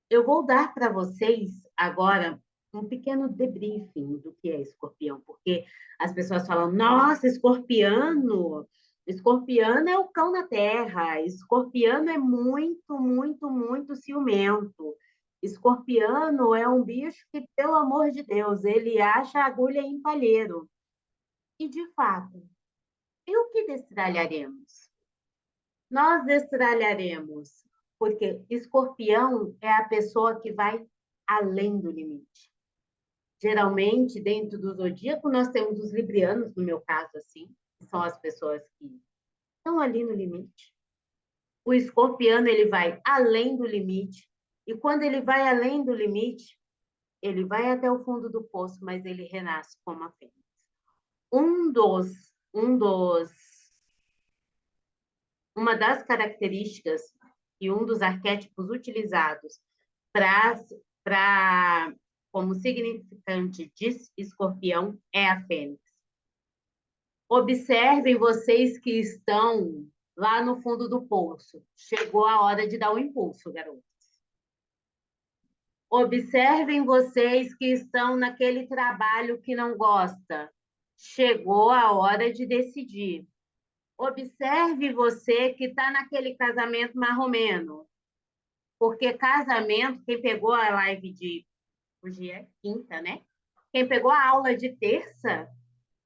Eu vou dar para vocês agora um pequeno debriefing do que é escorpião, porque as pessoas falam, nossa, escorpiano, escorpiano é o cão na terra, escorpiano é muito, muito, muito ciumento, escorpiano é um bicho que, pelo amor de Deus, ele acha agulha em palheiro. E, de fato, e o que destralharemos? Nós destralharemos, porque escorpião é a pessoa que vai além do limite. Geralmente, dentro do zodíaco, nós temos os librianos, no meu caso, assim, que são as pessoas que estão ali no limite. O escorpiano, ele vai além do limite, e quando ele vai além do limite, ele vai até o fundo do poço, mas ele renasce como a fênix. Uma das características e um dos arquétipos utilizados como significante de escorpião é a fênix. Observem vocês que estão lá no fundo do poço. Chegou a hora de dar o impulso, garotos. Observem vocês que estão naquele trabalho que não gosta. Chegou a hora de decidir. Observe você que está naquele casamento marromeno. Porque casamento, quem pegou a live de... Hoje é quinta, né? Quem pegou a aula de terça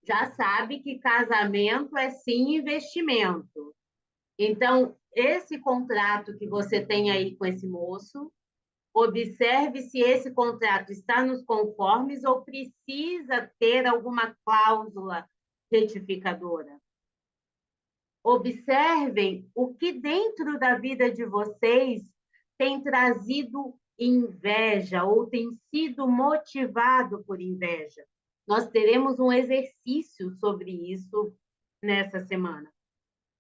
já sabe que casamento é sim investimento. Então, esse contrato que você tem aí com esse moço, observe se esse contrato está nos conformes ou precisa ter alguma cláusula retificadora. Observem o que dentro da vida de vocês tem trazido inveja ou tem sido motivado por inveja. Nós teremos um exercício sobre isso nessa semana.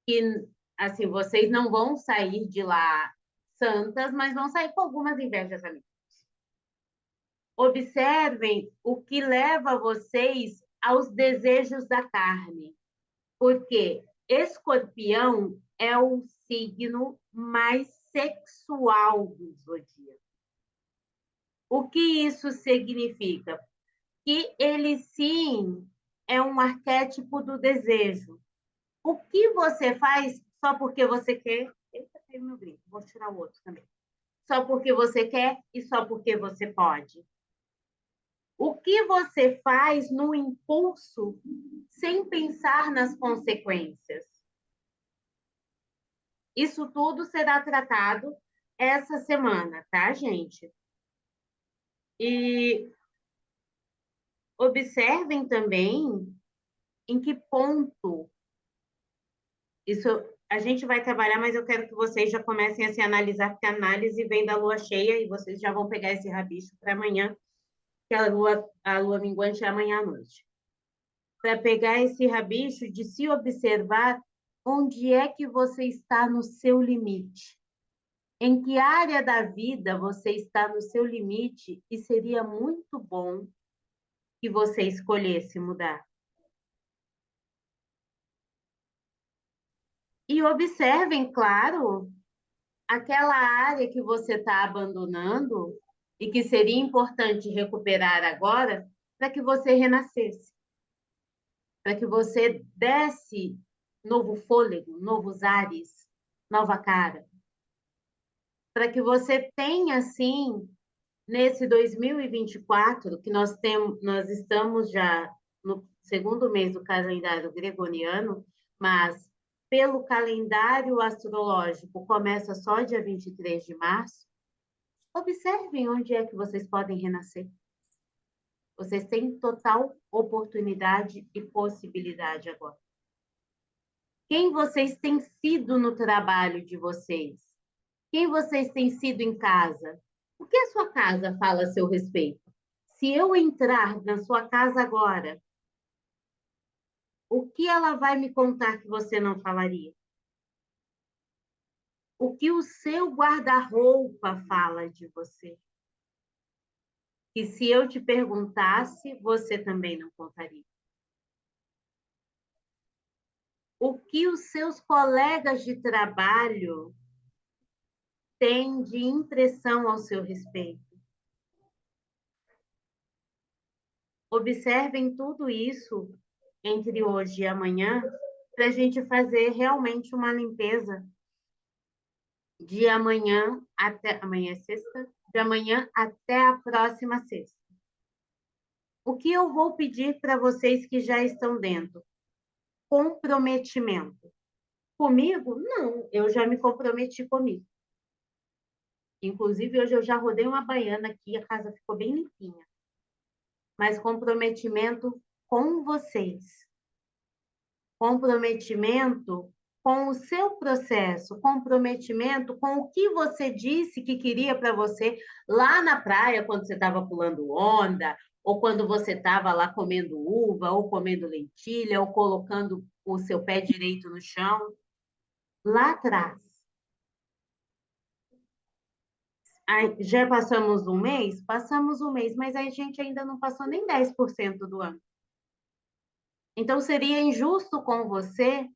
E, assim, vocês não vão sair de lá santas, mas vão sair com algumas invejas amigas. Observem o que leva vocês aos desejos da carne. Porque Escorpião é o signo mais sexual do zodíaco. O que isso significa? Que ele, sim, é um arquétipo do desejo. O que você faz só porque você quer... Eita, caiu meu brinco, vou tirar o outro também. Só porque você quer e só porque você pode. O que você faz no impulso sem pensar nas consequências? Isso tudo será tratado essa semana, tá, gente? E observem também em que ponto isso a gente vai trabalhar, mas eu quero que vocês já comecem a se analisar, porque a análise vem da lua cheia e vocês já vão pegar esse rabicho para amanhã, que a lua minguante é amanhã à noite. Para pegar esse rabicho de se observar onde é que você está no seu limite. Em que área da vida você está no seu limite e seria muito bom que você escolhesse mudar. E observem, claro, aquela área que você está abandonando e que seria importante recuperar agora para que você renascesse, para que você desse novo fôlego, novos ares, nova cara, para que você tenha, assim, nesse 2024, que nós estamos já no segundo mês do calendário gregoriano, mas pelo calendário astrológico começa só dia 23 de março, observem onde é que vocês podem renascer. Vocês têm total oportunidade e possibilidade agora. Quem vocês têm sido no trabalho de vocês? Quem vocês têm sido em casa? O que a sua casa fala a seu respeito? Se eu entrar na sua casa agora, o que ela vai me contar que você não falaria? O que o seu guarda-roupa fala de você? E se eu te perguntasse, você também não contaria. O que os seus colegas de trabalho têm de impressão ao seu respeito? Observem tudo isso entre hoje e amanhã para a gente fazer realmente uma limpeza de amanhã até... Amanhã é sexta? De amanhã até a próxima sexta. O que eu vou pedir para vocês que já estão dentro? Comprometimento. Comigo? Não, eu já me comprometi comigo. Inclusive, hoje eu já rodei uma baiana aqui, a casa ficou bem limpinha. Mas comprometimento com vocês. Comprometimento com o seu processo, comprometimento com o que você disse que queria para você lá na praia, quando você estava pulando onda, ou quando você estava lá comendo uva, ou comendo lentilha, ou colocando o seu pé direito no chão. Lá atrás. Aí, já passamos um mês? Passamos um mês, mas a gente ainda não passou nem 10% do ano. Então, seria injusto com você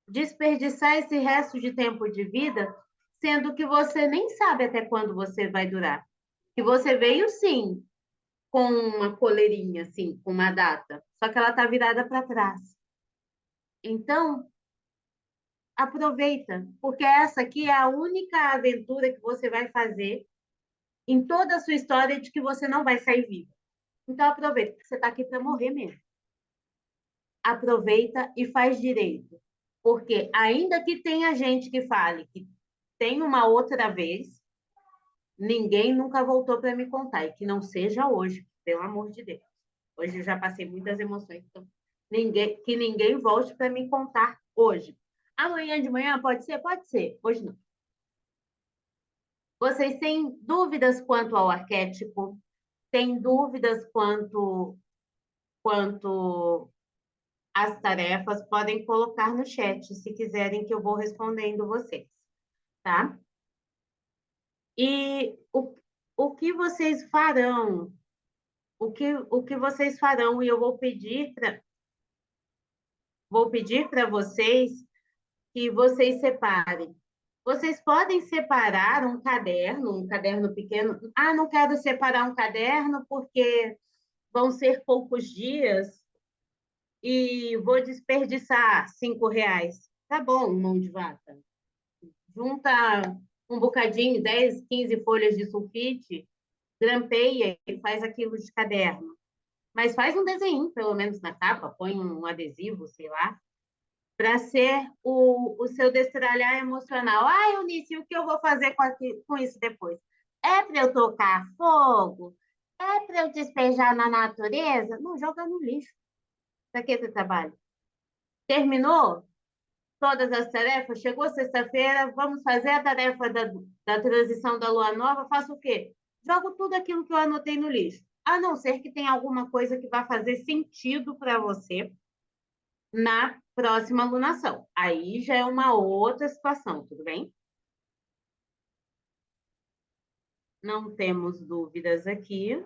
desperdiçar esse resto de tempo de vida, sendo que você nem sabe até quando você vai durar. Que você veio, sim, com uma coleirinha, assim, com uma data, só que ela está virada para trás. Então, aproveita, porque essa aqui é a única aventura que você vai fazer em toda a sua história de que você não vai sair viva. Então, aproveita, porque você está aqui para morrer mesmo. Aproveita e faz direito. Porque ainda que tenha gente que fale que tem uma outra vez, ninguém nunca voltou para me contar. E que não seja hoje, pelo amor de Deus. Hoje eu já passei muitas emoções, então que ninguém volte para me contar hoje. Amanhã de manhã pode ser? Pode ser. Hoje não. Vocês têm dúvidas quanto ao arquétipo? Têm dúvidas quanto às tarefas? Podem colocar no chat, se quiserem, que eu vou respondendo vocês, tá? E o que vocês farão? O que vocês farão? E eu vou pedir para vocês que vocês separem. Vocês podem separar um caderno pequeno. Ah, não quero separar um caderno porque vão ser poucos dias e vou desperdiçar R$ 5. Tá bom, mão de vaca. Junta um bocadinho, 10, 15 folhas de sulfite, grampeia e faz aquilo de caderno. Mas faz um desenho, pelo menos na capa, põe um adesivo, sei lá, para ser o seu destralhar emocional. Ah, Eunice, o que eu vou fazer com isso depois? É para eu tocar fogo? É para eu despejar na natureza? Não, joga no lixo. Para que você trabalha? Terminou todas as tarefas? Chegou sexta-feira, vamos fazer a tarefa da transição da lua nova. Faço o quê? Jogo tudo aquilo que eu anotei no lixo. A não ser que tenha alguma coisa que vai fazer sentido para você na próxima alunação. Aí já é uma outra situação, tudo bem? Não temos dúvidas aqui.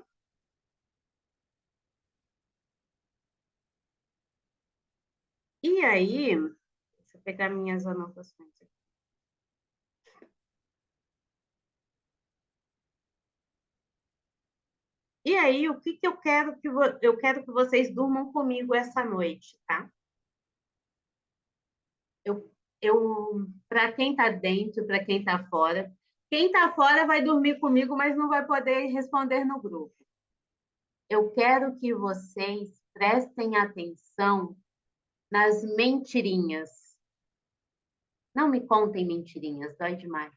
E aí, deixa eu pegar minhas anotações aqui. E aí, o que eu quero eu quero que vocês durmam comigo essa noite, tá? Para quem está dentro, para quem está fora, Quem está fora vai dormir comigo, mas não vai poder responder no grupo. Eu quero que vocês prestem atenção nas mentirinhas. Não me contem mentirinhas, dói demais.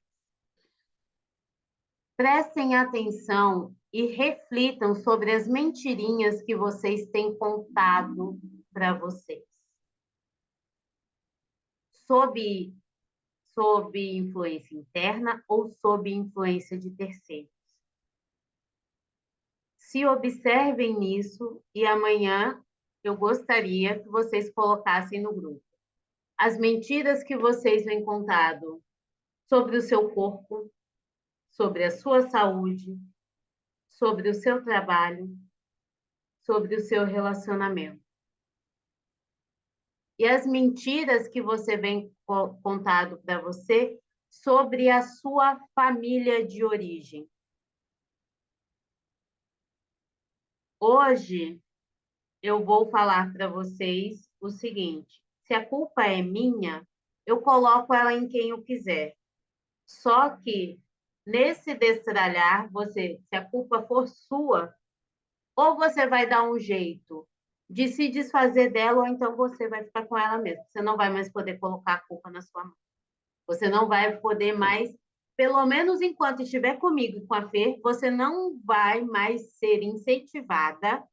Prestem atenção e reflitam sobre as mentirinhas que vocês têm contado para vocês. Sob influência interna ou sob influência de terceiros. Se observem nisso e amanhã eu gostaria que vocês colocassem no grupo as mentiras que vocês têm contado sobre o seu corpo, sobre a sua saúde, sobre o seu trabalho, sobre o seu relacionamento. E as mentiras que você vem contado para você sobre a sua família de origem. Hoje, eu vou falar para vocês o seguinte: se a culpa é minha, eu coloco ela em quem eu quiser. Só que, nesse destralhar, se a culpa for sua, ou você vai dar um jeito de se desfazer dela, ou então você vai ficar com ela mesmo. Você não vai mais poder colocar a culpa na sua mão. Você não vai poder mais, pelo menos enquanto estiver comigo e com a Fê, você não vai mais ser incentivada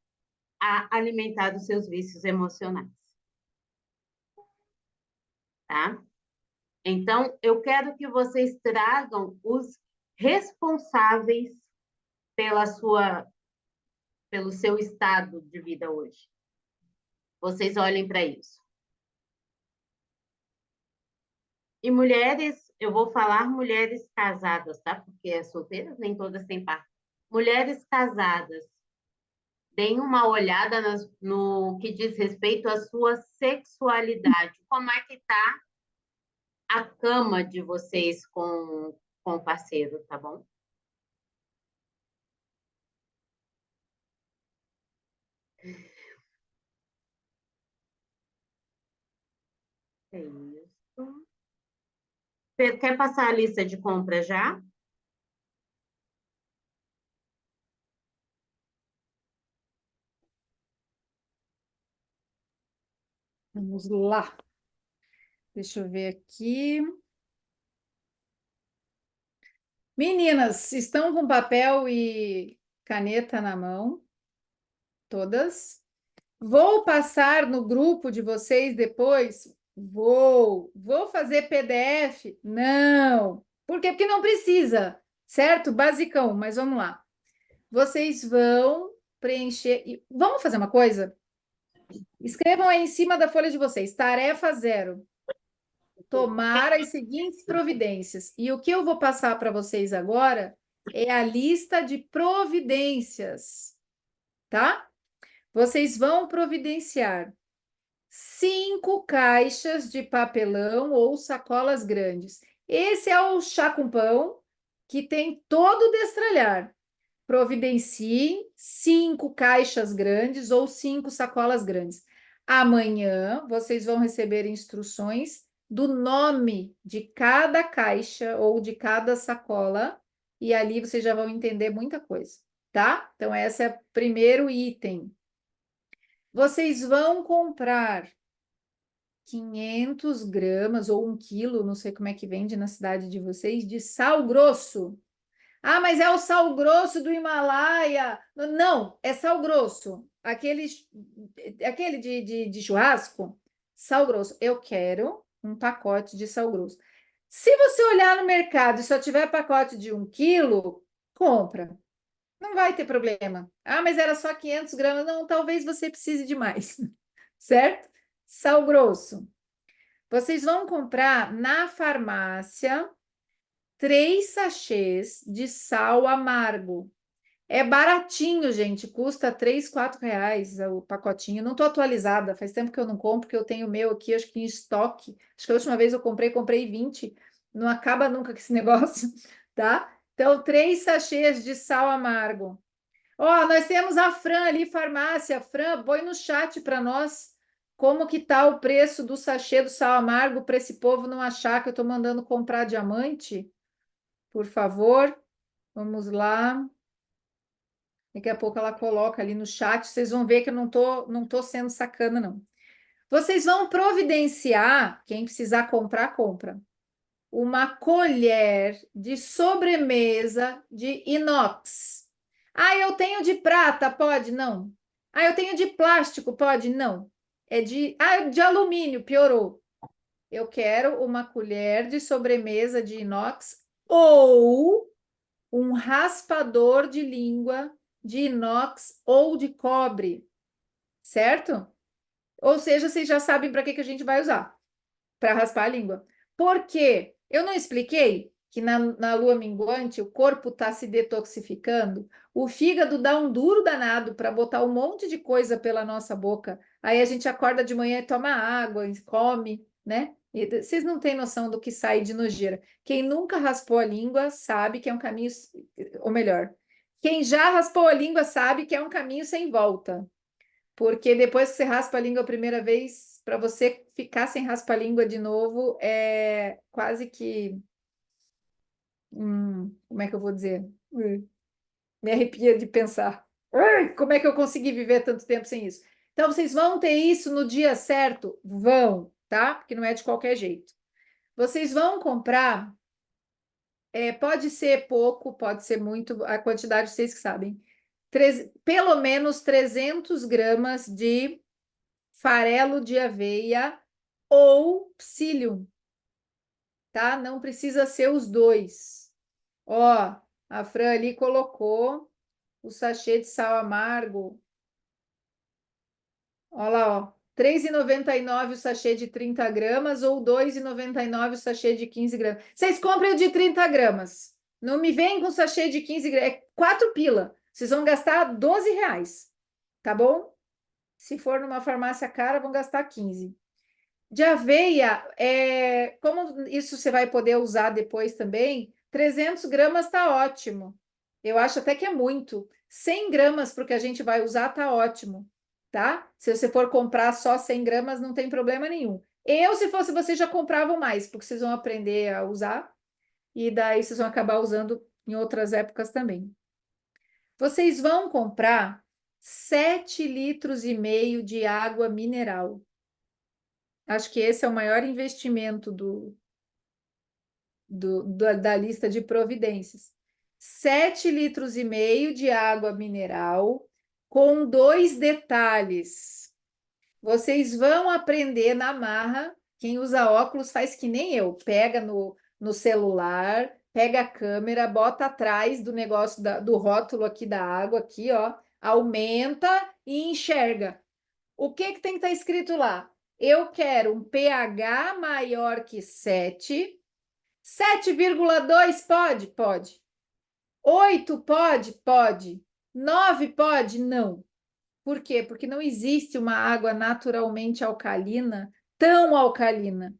a alimentar os seus vícios emocionais. Tá? Então, eu quero que vocês tragam os responsáveis pelo seu estado de vida hoje. Vocês olhem para isso. E mulheres, eu vou falar mulheres casadas, tá? Porque as solteiras nem todas têm par. Mulheres casadas, deem uma olhada no que diz respeito à sua sexualidade. Como é que está a cama de vocês com o parceiro, tá bom? É isso. Pedro, quer passar a lista de compra já? Vamos lá. Deixa eu ver aqui. Meninas, estão com papel e caneta na mão? Todas? Vou passar no grupo de vocês depois? Vou. Vou fazer PDF? Não. Por quê? Porque não precisa, certo? Basicão, mas vamos lá. Vocês vão preencher. Vamos fazer uma coisa? Escrevam aí em cima da folha de vocês, tarefa 0. Tomar as seguintes providências. E o que eu vou passar para vocês agora é a lista de providências, tá? Vocês vão providenciar 5 caixas de papelão ou sacolas grandes. Esse é o chá com pão que tem todo o destralhar. Providenciem 5 caixas grandes ou 5 sacolas grandes. Amanhã vocês vão receber instruções do nome de cada caixa ou de cada sacola e ali vocês já vão entender muita coisa, tá? Então, esse é o primeiro item. Vocês vão comprar 500 gramas ou 1 quilo, não sei como é que vende na cidade de vocês, de sal grosso. Ah, mas é o sal grosso do Himalaia. Não, é sal grosso. Aquele de churrasco, sal grosso. Eu quero um pacote de sal grosso. Se você olhar no mercado e só tiver pacote de 1 quilo, compra. Não vai ter problema. Ah, mas era só 500 gramas. Não, talvez você precise de mais. Certo? Sal grosso. Vocês vão comprar na farmácia 3 sachês de sal amargo. É baratinho, gente. Custa 3, 4 reais o pacotinho. Não estou atualizada. Faz tempo que eu não compro, porque eu tenho o meu aqui, acho que em estoque. Acho que a última vez eu comprei 20. Não acaba nunca com esse negócio, tá? Então, 3 sachês de sal amargo. Ó, nós temos a Fran ali, farmácia. Fran, põe no chat para nós como que tá o preço do sachê do sal amargo para esse povo não achar que eu estou mandando comprar diamante. por favor. Vamos lá. Daqui a pouco ela coloca ali no chat. Vocês vão ver que eu não tô sendo sacana, não. Vocês vão providenciar, quem precisar comprar, compra. Uma colher de sobremesa de inox. Ah, eu tenho de prata, pode? Não. Ah, eu tenho de plástico, pode? Não. De alumínio, piorou. Eu quero uma colher de sobremesa de inox ou um raspador de língua de inox ou de cobre, certo? Ou seja, vocês já sabem para que a gente vai usar para raspar a língua. Por quê? Eu não expliquei que na lua minguante o corpo está se detoxificando, o fígado dá um duro danado para botar um monte de coisa pela nossa boca. Aí a gente acorda de manhã e toma água, e come, né? E vocês não têm noção do que sai de nojeira. Quem nunca raspou a língua sabe que é um caminho, ou melhor, quem já raspou a língua sabe que é um caminho sem volta. Porque depois que você raspa a língua a primeira vez, para você ficar sem raspar a língua de novo, é quase que. Como é que eu vou dizer? Me arrepia de pensar. Como é que eu consegui viver tanto tempo sem isso? Então, vocês vão ter isso no dia certo? Vão, tá? Porque não é de qualquer jeito. Vocês vão comprar, pode ser pouco, pode ser muito, a quantidade vocês que sabem. Pelo menos 300 gramas de farelo de aveia ou psyllium, tá? Não precisa ser os dois. Ó, a Fran ali colocou o sachê de sal amargo. Ó lá, ó. R$ 3,99 o sachê de 30 gramas ou R$ 2,99 o sachê de 15 gramas. Vocês comprem o de 30 gramas. Não me vem com sachê de 15 gramas. É 4 pila. Vocês vão gastar R$ 12, tá bom? Se for numa farmácia cara, vão gastar 15. De aveia, como isso você vai poder usar depois também, 300 gramas está ótimo. Eu acho até que é muito. 100 gramas para o que a gente vai usar está ótimo, tá? Se você for comprar só 100 gramas, não tem problema nenhum. Se fosse você, já comprava mais, porque vocês vão aprender a usar e daí vocês vão acabar usando em outras épocas também. Vocês vão comprar 7,5 litros de água mineral. Acho que esse é o maior investimento da lista de providências. 7,5 litros de água mineral, com 2 detalhes. Vocês vão aprender na marra. Quem usa óculos faz que nem eu. Pega no celular, pega a câmera, bota atrás do negócio do rótulo aqui da água, aqui, ó, aumenta e enxerga. O que tem que estar escrito lá? Eu quero um pH maior que 7. 7,2 pode? Pode. 8 pode? Pode. 9 pode? Não. Por quê? Porque não existe uma água naturalmente alcalina, tão alcalina.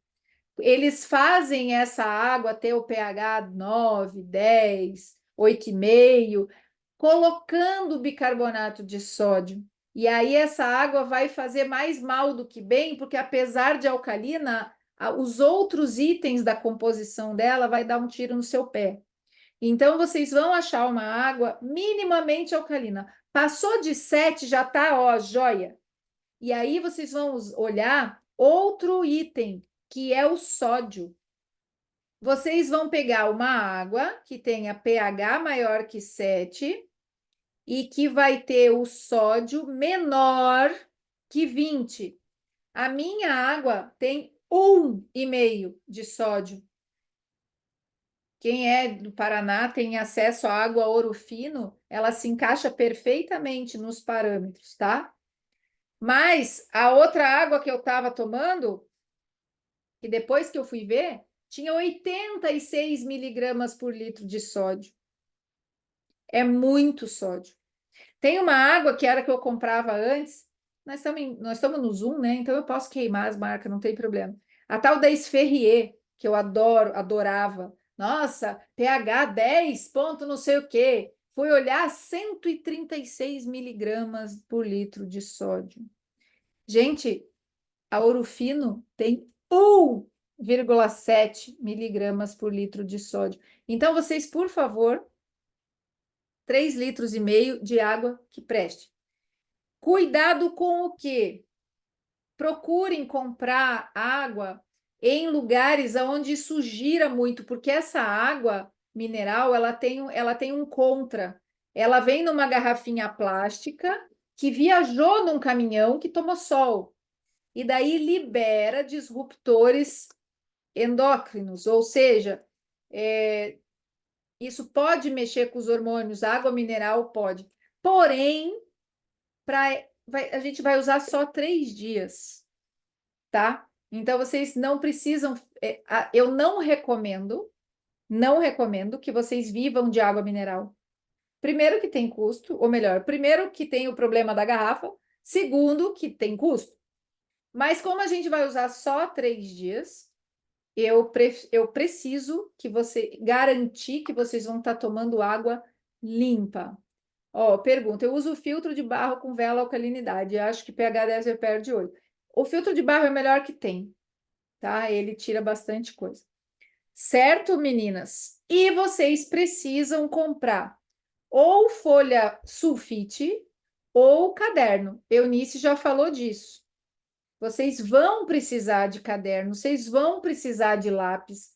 Eles fazem essa água ter o pH 9, 10, 8,5, colocando bicarbonato de sódio. E aí essa água vai fazer mais mal do que bem, porque apesar de alcalina, os outros itens da composição dela vai dar um tiro no seu pé. Então vocês vão achar uma água minimamente alcalina. Passou de 7, já está, ó, joia. E aí vocês vão olhar outro item, que é o sódio. Vocês vão pegar uma água que tenha pH maior que 7 e que vai ter o sódio menor que 20. A minha água tem 1,5 de sódio. Quem é do Paraná tem acesso à água Ouro Fino, ela se encaixa perfeitamente nos parâmetros, tá? Mas a outra água que eu estava tomando, que depois que eu fui ver, tinha 86 miligramas por litro de sódio. É muito sódio. Tem uma água que era que eu comprava antes. Nós estamos no Zoom, né? Então eu posso queimar as marcas, não tem problema. A tal da Esferrier, que eu adorava. Nossa, pH 10 ponto não sei o quê. Fui olhar 136 miligramas por litro de sódio. Gente, a Ouro Fino tem 3,7 miligramas por litro de sódio. Então, vocês, por favor, 3,5 litros de água que preste. Cuidado com o quê? Procurem comprar água em lugares onde isso gira muito, porque essa água mineral, ela tem um contra. Ela vem numa garrafinha plástica que viajou num caminhão que tomou sol. E daí libera disruptores endócrinos, ou seja, isso pode mexer com os hormônios, a água mineral pode. Porém, a gente vai usar só 3 dias, tá? Então, vocês não precisam. Eu não recomendo que vocês vivam de água mineral. Primeiro, que tem custo, ou melhor, primeiro, que tem o problema da garrafa, segundo, que tem custo. Mas, como a gente vai usar só 3 dias, eu preciso que você garantir que vocês vão estar tomando água limpa. Ó, pergunta: eu uso filtro de barro com vela alcalinidade. Acho que pH 10 eu perde 8. O filtro de barro é o melhor que tem, tá? Ele tira bastante coisa. Certo, meninas? E vocês precisam comprar ou folha sulfite ou caderno. Eunice já falou disso. Vocês vão precisar de caderno, vocês vão precisar de lápis.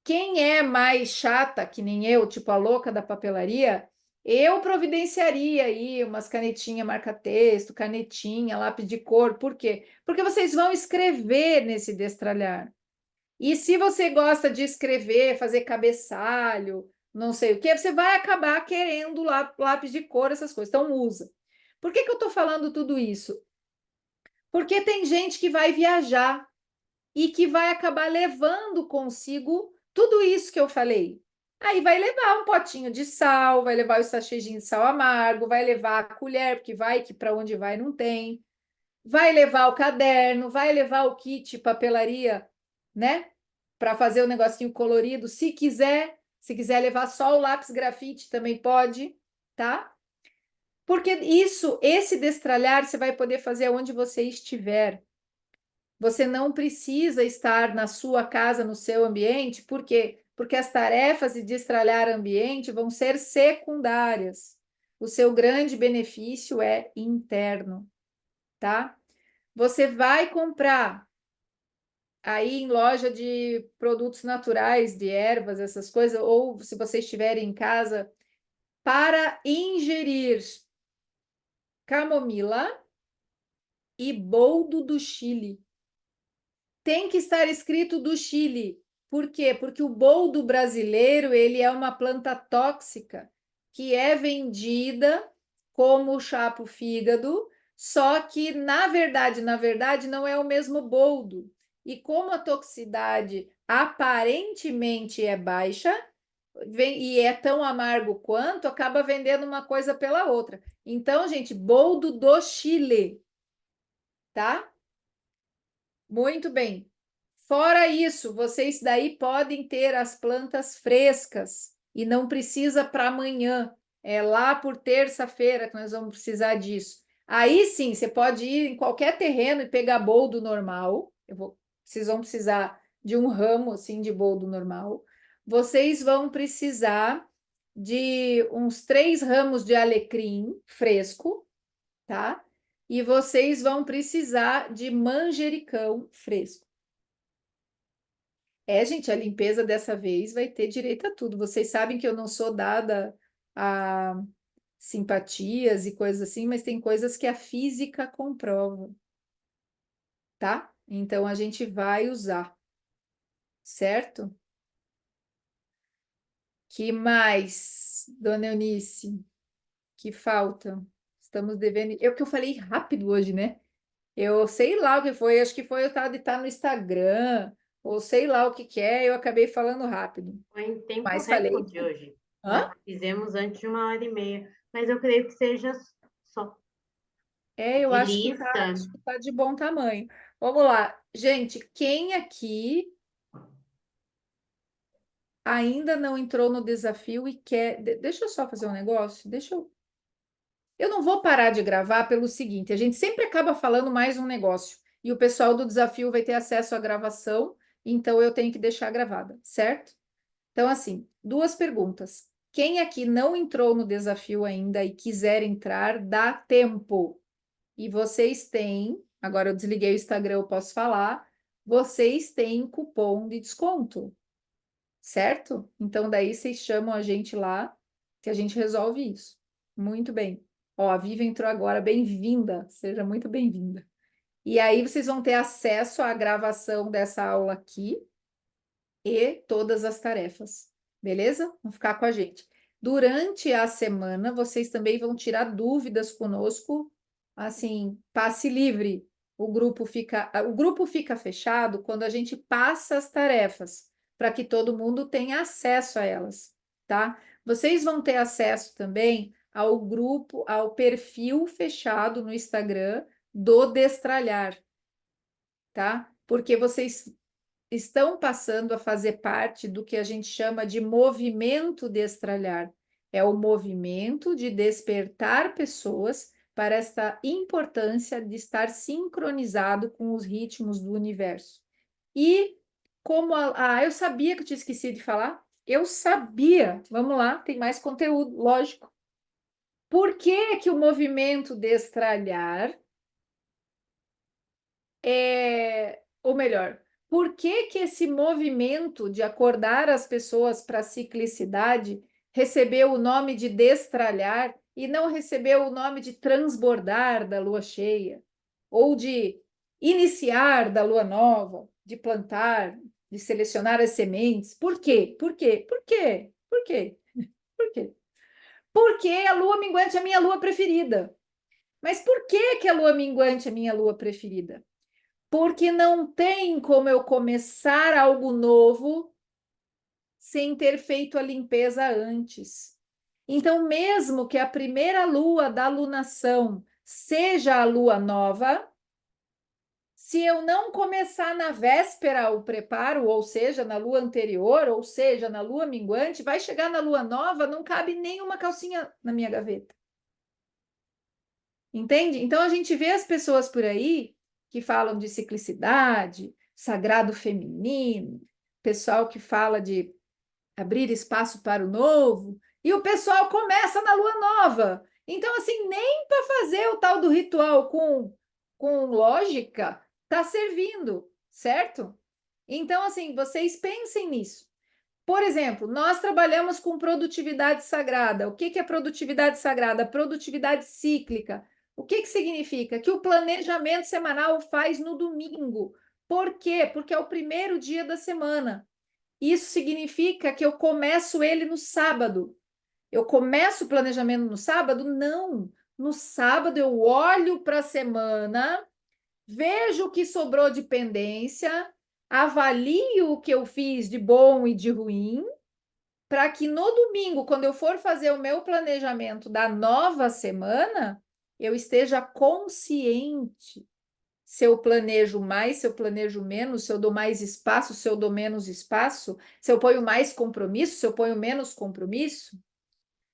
Quem é mais chata, que nem eu, tipo a louca da papelaria, eu providenciaria aí umas canetinha marca-texto, canetinha, lápis de cor. Por quê? Porque vocês vão escrever nesse destralhar. E se você gosta de escrever, fazer cabeçalho, não sei o quê, você vai acabar querendo lápis de cor, essas coisas. Então, usa. Por que eu estou falando tudo isso? Porque tem gente que vai viajar e que vai acabar levando consigo tudo isso que eu falei. Aí vai levar um potinho de sal, vai levar o sachêzinho de sal amargo, vai levar a colher, porque vai que para onde vai não tem. Vai levar o caderno, vai levar o kit papelaria, né? Para fazer o negocinho colorido, se quiser levar só o lápis grafite também pode, tá? Porque esse destralhar você vai poder fazer onde você estiver. Você não precisa estar na sua casa, no seu ambiente, por quê? Porque as tarefas de destralhar ambiente vão ser secundárias. O seu grande benefício é interno, tá? Você vai comprar aí em loja de produtos naturais, de ervas, essas coisas, ou se você estiver em casa, para ingerir camomila e boldo do Chile. Tem que estar escrito do Chile. Por quê? Porque o boldo brasileiro, ele é uma planta tóxica que é vendida como chá para o fígado, só que na verdade não é o mesmo boldo. E como a toxicidade aparentemente é baixa, e é tão amargo quanto, acaba vendendo uma coisa pela outra. Então, gente, boldo do Chile, tá? Muito bem. Fora isso, vocês daí podem ter as plantas frescas e não precisa para amanhã. É lá por terça-feira que nós vamos precisar disso. Aí sim, você pode ir em qualquer terreno e pegar boldo normal. Vocês vão precisar de um ramo assim de boldo normal. Vocês vão precisar de uns 3 ramos de alecrim fresco, tá? E vocês vão precisar de manjericão fresco. Gente, a limpeza dessa vez vai ter direito a tudo. Vocês sabem que eu não sou dada a simpatias e coisas assim, mas tem coisas que a física comprova, tá? Então a gente vai usar, certo? Que mais, dona Eunice? Que falta? Estamos devendo. Que eu falei rápido hoje, né? Eu sei lá o que foi, acho que foi eu de estar no Instagram, ou sei lá o que que é, eu acabei falando rápido. Foi em tempo Mas falei. recorde hoje. Nós Hã? fizemos antes de 1h30, mas eu creio que seja só Eu de acho lista. que tá de bom tamanho. Vamos lá. Gente, quem aqui ainda não entrou no desafio e quer. Deixa eu só fazer um negócio. Eu não vou parar de gravar pelo seguinte: a gente sempre acaba falando mais um negócio. E o pessoal do desafio vai ter acesso à gravação então eu tenho que deixar gravada, certo? Então, assim, duas perguntas. Quem aqui não entrou no desafio ainda e quiser entrar, dá tempo. E vocês têm, agora eu desliguei o Instagram, eu posso falar, vocês têm cupom de desconto, certo? Então, daí vocês chamam a gente lá, que a gente resolve isso. Muito bem. Ó, a Vivi entrou agora, bem-vinda, seja muito bem-vinda. E aí vocês vão ter acesso à gravação dessa aula aqui e todas as tarefas, beleza? Vão ficar com a gente. Durante a semana, vocês também vão tirar dúvidas conosco, assim, passe livre. O grupo fica fechado quando a gente passa as tarefas, para que todo mundo tenha acesso a elas, tá? Vocês vão ter acesso também ao grupo, ao perfil fechado no Instagram do Destralhar, tá? Porque vocês estão passando a fazer parte do que a gente chama de movimento destralhar. É o movimento de despertar pessoas para esta importância de estar sincronizado com os ritmos do universo. E como eu sabia que eu tinha esquecido de falar. Eu sabia. Vamos lá, tem mais conteúdo, lógico. Por que que o movimento destralhar ou melhor, por que que esse movimento de acordar as pessoas para a ciclicidade recebeu o nome de destralhar e não recebeu o nome de transbordar da lua cheia, ou de iniciar da lua nova, de plantar, de selecionar as sementes? Por quê? Por quê? Por quê? Por quê? Por quê? Porque a lua minguante é a minha lua preferida. Mas por que que a lua minguante é a minha lua preferida? Porque não tem como eu começar algo novo sem ter feito a limpeza antes. Então, mesmo que a primeira lua da lunação seja a lua nova, se eu não começar na véspera o preparo, ou seja, na lua anterior, ou seja, na lua minguante, vai chegar na lua nova, não cabe nenhuma calcinha na minha gaveta. Entende? Então a gente vê as pessoas por aí que falam de ciclicidade, sagrado feminino, pessoal que fala de abrir espaço para o novo, e o pessoal começa na lua nova. Então, assim, nem para fazer o tal do ritual com lógica está servindo, certo? Então, assim, vocês pensem nisso. Por exemplo, nós trabalhamos com produtividade sagrada. O que que é produtividade sagrada? Produtividade cíclica. O que que significa? Que o planejamento semanal faz no domingo. Por quê? Porque é o primeiro dia da semana. Isso significa que eu começo ele no sábado. Eu começo o planejamento no sábado? Não. No sábado eu olho para a semana, vejo o que sobrou de pendência, avalio o que eu fiz de bom e de ruim, para que no domingo, quando eu for fazer o meu planejamento da nova semana, eu esteja consciente se eu planejo mais, se eu planejo menos, se eu dou mais espaço, se eu dou menos espaço, se eu ponho mais compromisso, se eu ponho menos compromisso,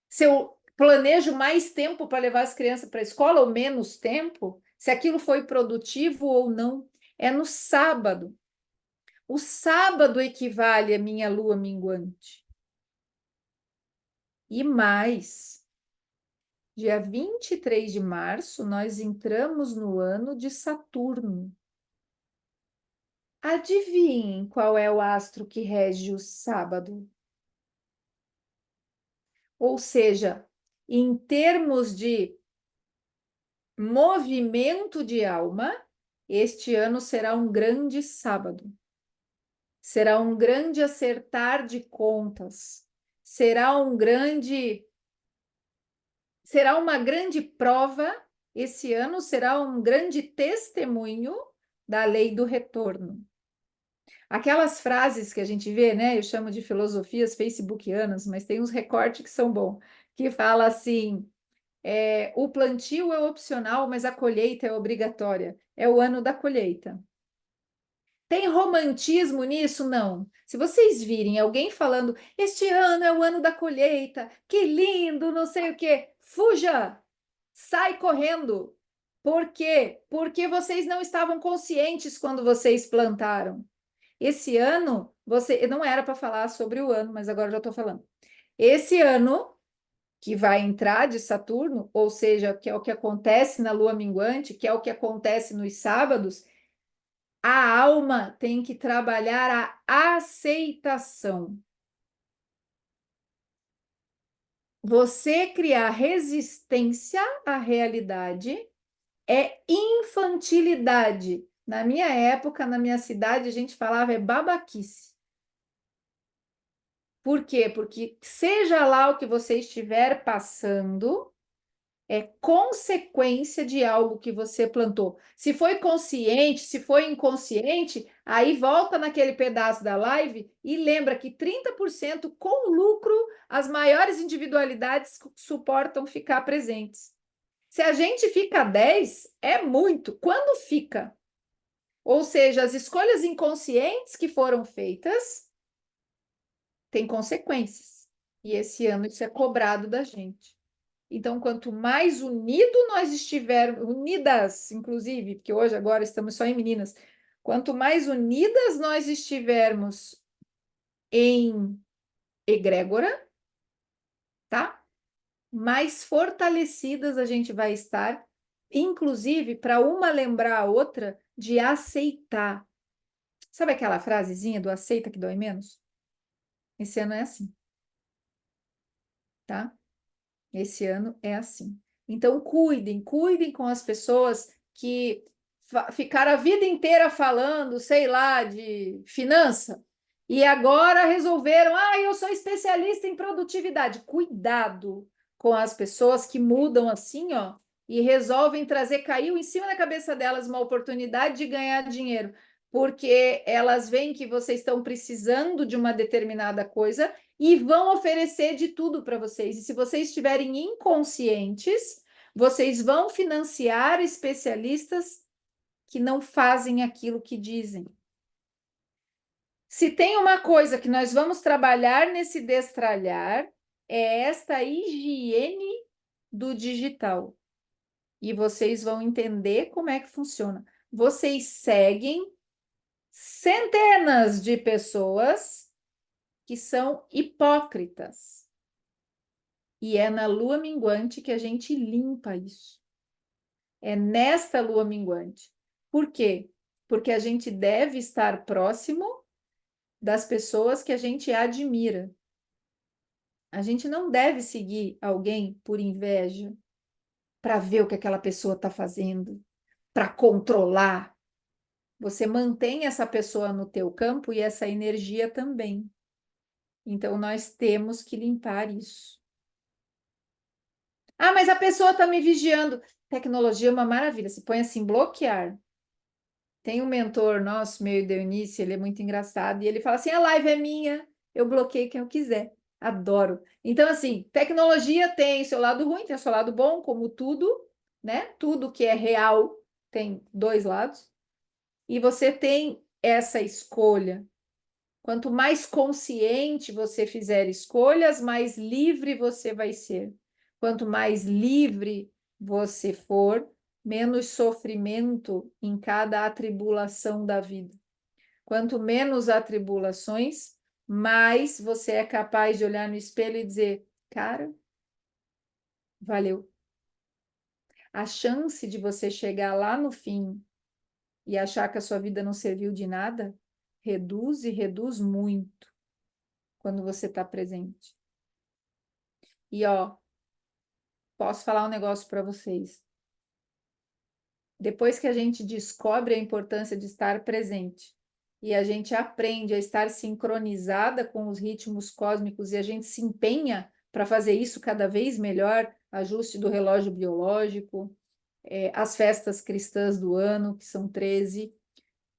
se eu planejo mais tempo para levar as crianças para a escola ou menos tempo, se aquilo foi produtivo ou não. É no sábado. O sábado equivale à minha lua minguante. E mais, dia 23 de março, nós entramos no ano de Saturno. Adivinhem qual é o astro que rege o sábado? Ou seja, em termos de movimento de alma, este ano será um grande sábado. Será um grande acertar de contas. Será uma grande prova. Esse ano será um grande testemunho da lei do retorno. Aquelas frases que a gente vê, né? Eu chamo de filosofias facebookianas, mas tem uns recortes que são bons, que fala assim: o plantio é opcional, mas a colheita é obrigatória. É o ano da colheita. Tem romantismo nisso? Não. Se vocês virem alguém falando, este ano é o ano da colheita, que lindo, não sei o quê, fuja! Sai correndo. Por quê? Porque vocês não estavam conscientes quando vocês plantaram. Esse ano, você não era para falar sobre o ano, mas agora já estou falando. Esse ano que vai entrar de Saturno, ou seja, que é o que acontece na lua minguante, que é o que acontece nos sábados, a alma tem que trabalhar a aceitação. Você criar resistência à realidade é infantilidade. Na minha época, na minha cidade, a gente falava é babaquice. Por quê? Porque seja lá o que você estiver passando, é consequência de algo que você plantou. Se foi consciente, se foi inconsciente, aí volta naquele pedaço da live e lembra que 30% com lucro, as maiores individualidades suportam ficar presentes. Se a gente fica 10, é muito. Quando fica? Ou seja, as escolhas inconscientes que foram feitas têm consequências. E esse ano isso é cobrado da gente. Então, quanto mais unido nós estivermos, unidas, inclusive, porque hoje agora estamos só em meninas, quanto mais unidas nós estivermos em egrégora, tá? Mais fortalecidas a gente vai estar, inclusive para uma lembrar a outra de aceitar. Sabe aquela frasezinha do aceita que dói menos? Esse ano é assim, tá? Esse ano é assim. Então, cuidem com as pessoas que ficaram a vida inteira falando, sei lá, de finança, e agora resolveram, eu sou especialista em produtividade. Cuidado com as pessoas que mudam assim, ó, e resolvem trazer, caiu em cima da cabeça delas uma oportunidade de ganhar dinheiro, porque elas veem que vocês estão precisando de uma determinada coisa e vão oferecer de tudo para vocês. E se vocês estiverem inconscientes, vocês vão financiar especialistas que não fazem aquilo que dizem. Se tem uma coisa que nós vamos trabalhar nesse destralhar, é esta higiene do digital. E vocês vão entender como é que funciona. Vocês seguem centenas de pessoas que são hipócritas. E é na lua minguante que a gente limpa isso. É nesta lua minguante. Por quê? Porque a gente deve estar próximo das pessoas que a gente admira. A gente não deve seguir alguém por inveja, para ver o que aquela pessoa está fazendo, para controlar. Você mantém essa pessoa no teu campo e essa energia também. Então, nós temos que limpar isso. Mas a pessoa está me vigiando. Tecnologia é uma maravilha. Se põe assim, bloquear. Tem um mentor nosso, meio de início, ele é muito engraçado, e ele fala assim: a live é minha, eu bloqueio quem eu quiser. Adoro. Então, assim, tecnologia tem seu lado ruim, tem seu lado bom, como tudo, né? Tudo que é real tem dois lados. E você tem essa escolha. Quanto mais consciente você fizer escolhas, mais livre você vai ser. Quanto mais livre você for, menos sofrimento em cada atribulação da vida. Quanto menos atribulações, mais você é capaz de olhar no espelho e dizer: cara, valeu. A chance de você chegar lá no fim e achar que a sua vida não serviu de nada, reduz e reduz muito quando você está presente. E ó, posso falar um negócio para vocês. Depois que a gente descobre a importância de estar presente e a gente aprende a estar sincronizada com os ritmos cósmicos e a gente se empenha para fazer isso cada vez melhor, ajuste do relógio biológico, as festas cristãs do ano, que são 13,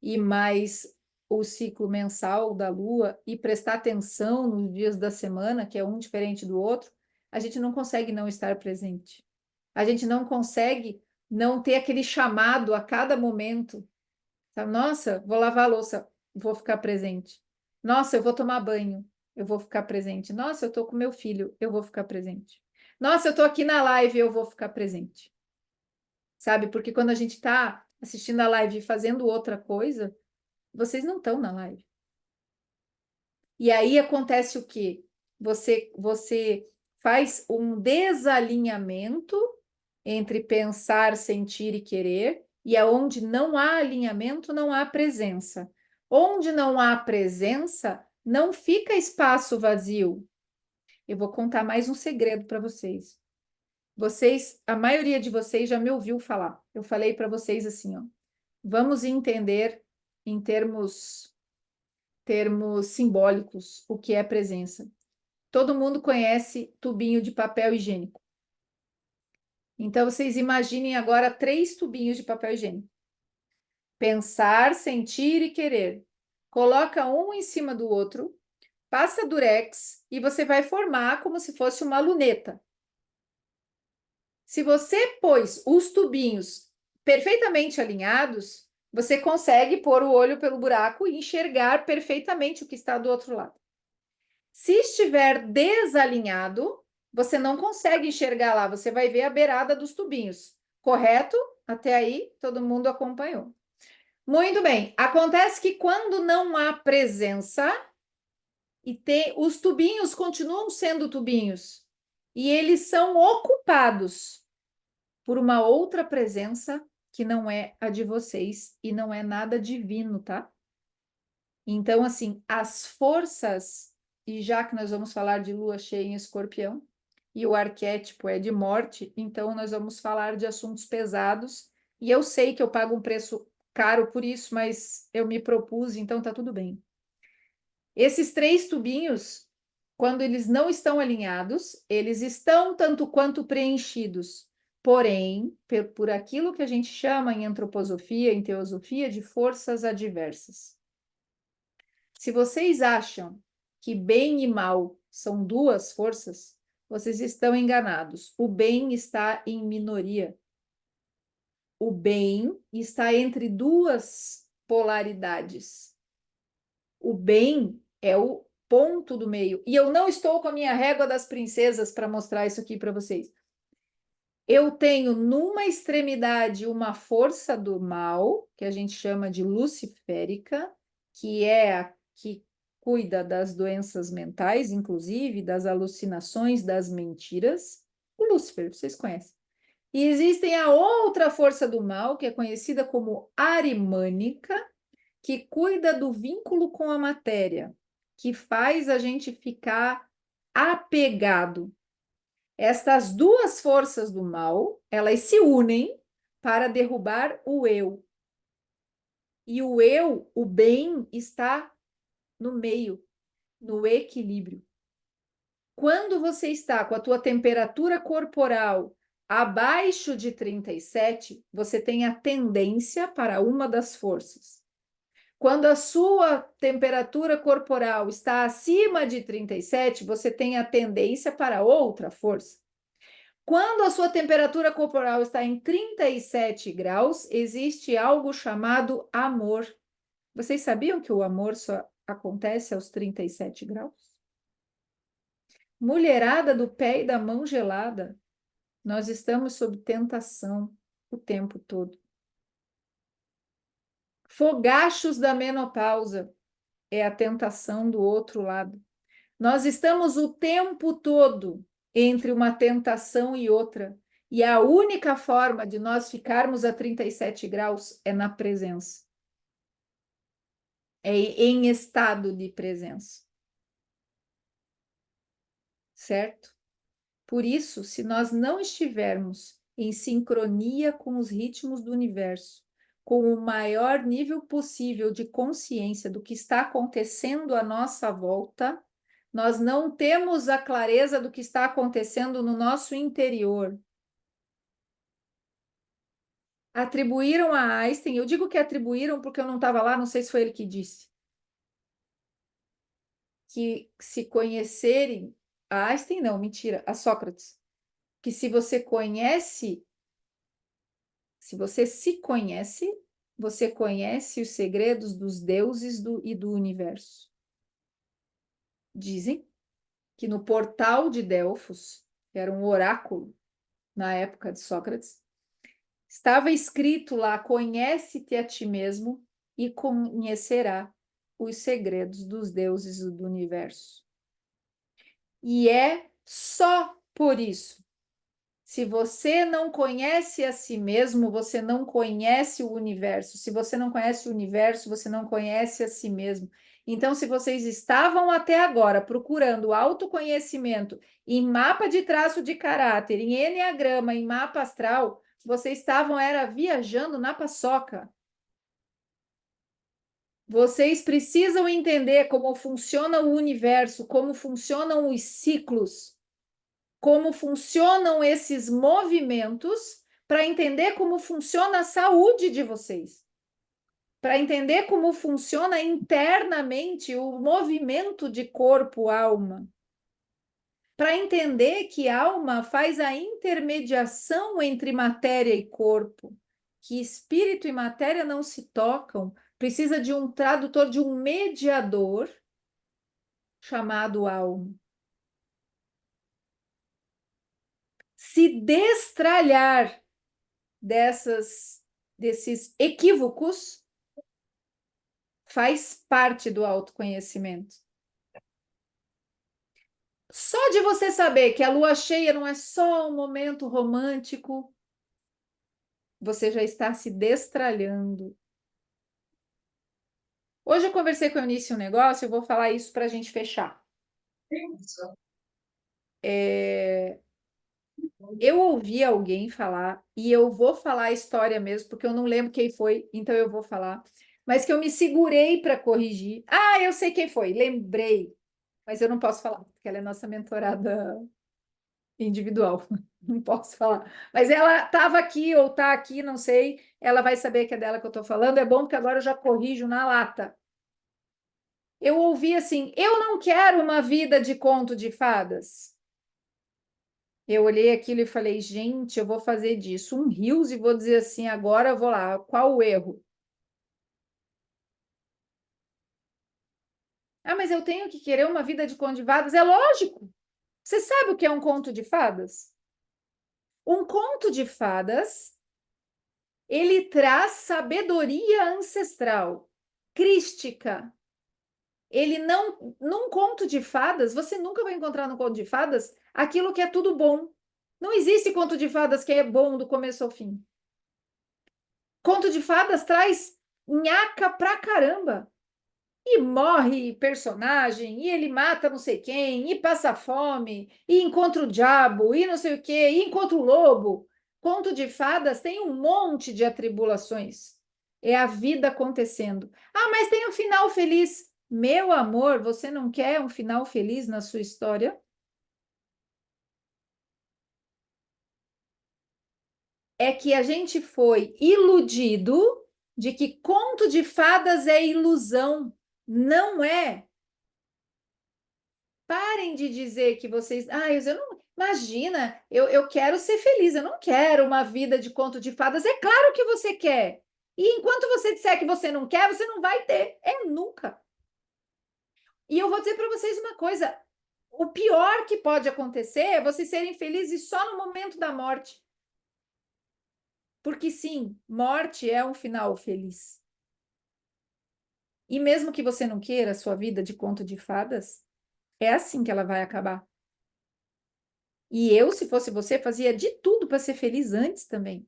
e mais o ciclo mensal da Lua, e prestar atenção nos dias da semana, que é um diferente do outro, a gente não consegue não estar presente. A gente não consegue não ter aquele chamado a cada momento. Sabe? Nossa, vou lavar a louça, vou ficar presente. Nossa, eu vou tomar banho, eu vou ficar presente. Nossa, eu estou com meu filho, eu vou ficar presente. Nossa, eu estou aqui na live, eu vou ficar presente. Sabe? Porque quando a gente está assistindo a live e fazendo outra coisa, vocês não estão na live. E aí acontece o quê? Você faz um desalinhamento entre pensar, sentir e querer, e aonde não há alinhamento, não há presença. Onde não há presença, não fica espaço vazio. Eu vou contar mais um segredo para vocês. A maioria de vocês já me ouviu falar. Eu falei para vocês assim, ó. Vamos entender em termos simbólicos o que é presença. Todo mundo conhece tubinho de papel higiênico. Então, vocês imaginem agora 3 tubinhos de papel higiênico. Pensar, sentir e querer. Coloca um em cima do outro, passa durex e você vai formar como se fosse uma luneta. Se você pôs os tubinhos perfeitamente alinhados, você consegue pôr o olho pelo buraco e enxergar perfeitamente o que está do outro lado. Se estiver desalinhado, você não consegue enxergar lá, você vai ver a beirada dos tubinhos. Correto? Até aí, todo mundo acompanhou. Muito bem. Acontece que quando não há presença, os tubinhos continuam sendo tubinhos, e eles são ocupados por uma outra presença que não é a de vocês e não é nada divino, tá? Então, assim, as forças, e já que nós vamos falar de lua cheia em Escorpião, e o arquétipo é de morte, então nós vamos falar de assuntos pesados, e eu sei que eu pago um preço caro por isso, mas eu me propus, então tá tudo bem. Esses 3 tubinhos, quando eles não estão alinhados, eles estão tanto quanto preenchidos, porém, por aquilo que a gente chama em antroposofia, em teosofia, de forças adversas. Se vocês acham que bem e mal são 2 forças, vocês estão enganados. O bem está em minoria. O bem está entre 2 polaridades. O bem é o ponto do meio. E eu não estou com a minha régua das princesas para mostrar isso aqui para vocês. Eu tenho numa extremidade uma força do mal, que a gente chama de luciférica, que é a que cuida das doenças mentais, inclusive das alucinações, das mentiras. O Lúcifer, vocês conhecem. E existem a outra força do mal, que é conhecida como arimânica, que cuida do vínculo com a matéria, que faz a gente ficar apegado. Estas 2 forças do mal, elas se unem para derrubar o eu. E o eu, o bem, está no meio, no equilíbrio. Quando você está com a tua temperatura corporal abaixo de 37, você tem a tendência para uma das forças. Quando a sua temperatura corporal está acima de 37, você tem a tendência para outra força. Quando a sua temperatura corporal está em 37 graus, existe algo chamado amor. Vocês sabiam que o amor só acontece aos 37 graus? Mulherada do pé e da mão gelada, nós estamos sob tentação o tempo todo. Fogachos da menopausa é a tentação do outro lado. Nós estamos o tempo todo entre uma tentação e outra. E a única forma de nós ficarmos a 37 graus é na presença. É em estado de presença. Certo? Por isso, se nós não estivermos em sincronia com os ritmos do universo, com o maior nível possível de consciência do que está acontecendo à nossa volta, nós não temos a clareza do que está acontecendo no nosso interior. Atribuíram a Einstein, eu digo que atribuíram porque eu não estava lá, não sei se foi ele que disse, que se conhecerem, a Einstein não, mentira, a Sócrates, que se você se conhece, você conhece os segredos dos deuses e do universo. Dizem que no portal de Delfos, que era um oráculo na época de Sócrates, estava escrito lá: conhece-te a ti mesmo e conhecerá os segredos dos deuses do universo. E é só por isso. Se você não conhece a si mesmo, você não conhece o universo. Se você não conhece o universo, você não conhece a si mesmo. Então, se vocês estavam até agora procurando autoconhecimento em mapa de traço de caráter, em enneagrama, em mapa astral, vocês estavam viajando na paçoca. Vocês precisam entender como funciona o universo, como funcionam os ciclos, como funcionam esses movimentos, para entender como funciona a saúde de vocês, para entender como funciona internamente o movimento de corpo-alma, para entender que alma faz a intermediação entre matéria e corpo, que espírito e matéria não se tocam, precisa de um tradutor, de um mediador chamado alma. Se destralhar desses equívocos faz parte do autoconhecimento. Só de você saber que a lua cheia não é só um momento romântico, você já está se destralhando. Hoje eu conversei com o Eunice um negócio, eu vou falar isso para a gente fechar. Eu ouvi alguém falar, e eu vou falar a história mesmo, porque eu não lembro quem foi, então eu vou falar, mas que eu me segurei para corrigir. Ah, eu sei quem foi, lembrei, mas eu não posso falar, porque ela é nossa mentorada individual, não posso falar. Mas ela estava aqui ou está aqui, não sei, ela vai saber que é dela que eu estou falando, é bom porque agora eu já corrijo na lata. Eu ouvi assim, eu não quero uma vida de conto de fadas. Eu olhei aquilo e falei, gente, eu vou fazer disso um rios e vou dizer assim, agora eu vou lá, qual o erro? Ah, mas eu tenho que querer uma vida de conto de fadas? É lógico. Você sabe o que é um conto de fadas? Um conto de fadas, ele traz sabedoria ancestral, crística. Ele não, num conto de fadas, você nunca vai encontrar no conto de fadas aquilo que é tudo bom. Não existe conto de fadas que é bom do começo ao fim. Conto de fadas traz nhaca pra caramba. E morre personagem, e ele mata não sei quem, e passa fome, e encontra o diabo, e não sei o quê, e encontra o lobo. Conto de fadas tem um monte de atribulações. É a vida acontecendo. Ah, mas tem um final feliz. Meu amor, você não quer um final feliz na sua história? É que a gente foi iludido de que conto de fadas é ilusão. Não é. Parem de dizer que vocês. Ah, eu não. Imagina, eu quero ser feliz, eu não quero uma vida de conto de fadas. É claro que você quer. E enquanto você disser que você não quer, você não vai ter. É nunca. E eu vou dizer para vocês uma coisa: o pior que pode acontecer é vocês serem felizes só no momento da morte. Porque sim, morte é um final feliz. E mesmo que você não queira a sua vida de conto de fadas, é assim que ela vai acabar. E eu, se fosse você, fazia de tudo para ser feliz antes também.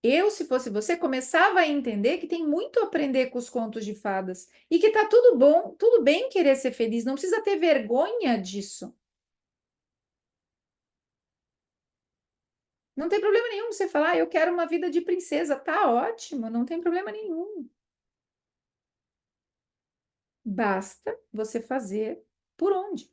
Eu, se fosse você, começava a entender que tem muito a aprender com os contos de fadas e que tá tudo bom, tudo bem querer ser feliz, não precisa ter vergonha disso. Não tem problema nenhum você falar, eu quero uma vida de princesa, tá ótimo, não tem problema nenhum. Basta você fazer por onde.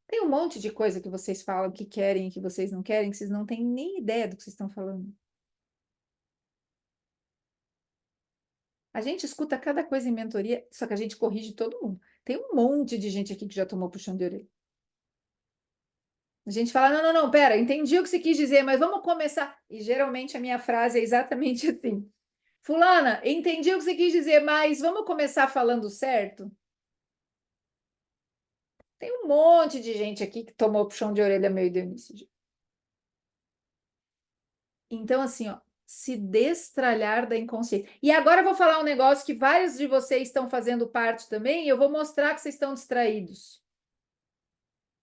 Tem um monte de coisa que vocês falam que querem e que vocês não querem, que vocês não têm nem ideia do que vocês estão falando. A gente escuta cada coisa em mentoria, só que a gente corrige todo mundo. Tem um monte de gente aqui que já tomou puxão de orelha. A gente fala, não, não, não, pera, entendi o que você quis dizer, mas vamos começar. E geralmente a minha frase é exatamente assim. Fulana, entendi o que você quis dizer, mas vamos começar falando certo? Tem um monte de gente aqui que tomou puxão de orelha meio do início. Então, assim, ó, se destralhar da inconsciência. E agora eu vou falar um negócio que vários de vocês estão fazendo parte também, e eu vou mostrar que vocês estão distraídos.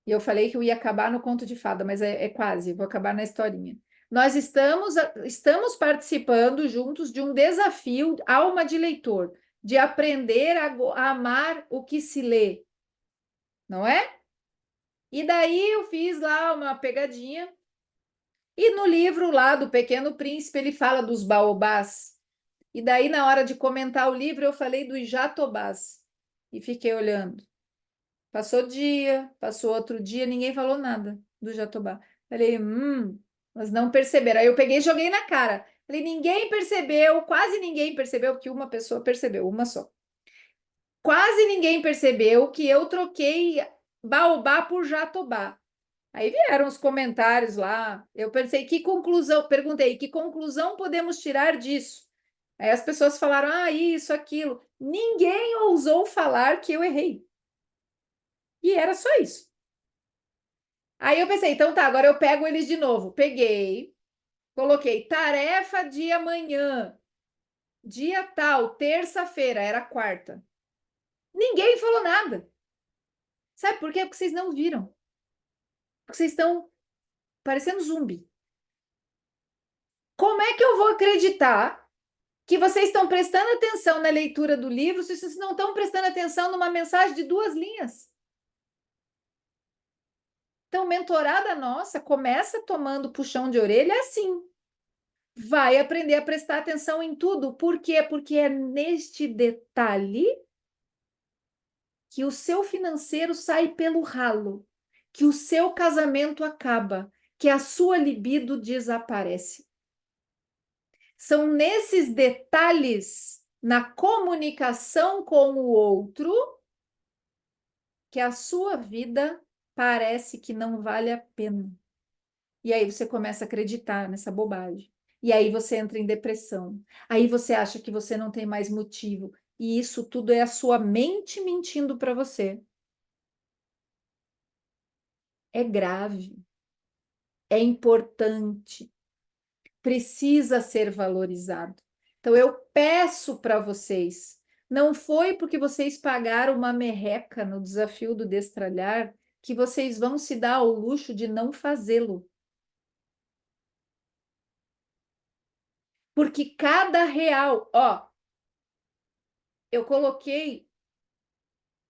E eu falei que eu ia acabar no conto de fada, mas é quase, vou acabar na historinha. Nós estamos participando juntos de um desafio Alma de Leitor, de aprender a amar o que se lê, não é? E daí eu fiz lá uma pegadinha, e no livro lá do Pequeno Príncipe ele fala dos baobás. E daí, na hora de comentar o livro, eu falei dos jatobás. E fiquei olhando. Passou dia, passou outro dia, ninguém falou nada do jatobá. Falei, mas não perceberam. Aí eu peguei e joguei na cara. Falei, ninguém percebeu, quase ninguém percebeu, porque uma pessoa percebeu, uma só. Quase ninguém percebeu que eu troquei baobá por jatobá. Aí vieram os comentários lá. Eu pensei, perguntei, que conclusão podemos tirar disso? Aí as pessoas falaram, isso, aquilo. Ninguém ousou falar que eu errei. E era só isso. Aí eu pensei, então tá, agora eu pego eles de novo. Peguei, coloquei tarefa de amanhã, dia tal, terça-feira, era quarta. Ninguém falou nada. Sabe por quê? Porque vocês não viram. Porque vocês estão parecendo zumbi. Como é que eu vou acreditar que vocês estão prestando atenção na leitura do livro se vocês não estão prestando atenção numa mensagem de 2 linhas? Então, mentorada nossa começa tomando puxão de orelha assim. Vai aprender a prestar atenção em tudo. Por quê? Porque é neste detalhe que o seu financeiro sai pelo ralo, que o seu casamento acaba, que a sua libido desaparece. São nesses detalhes, na comunicação com o outro, que a sua vida parece que não vale a pena. E aí você começa a acreditar nessa bobagem. E aí você entra em depressão. Aí você acha que você não tem mais motivo. E isso tudo é a sua mente mentindo para você. É grave. É importante. Precisa ser valorizado. Então eu peço para vocês, não foi porque vocês pagaram uma merreca no desafio do destralhar que vocês vão se dar ao luxo de não fazê-lo. Porque cada real,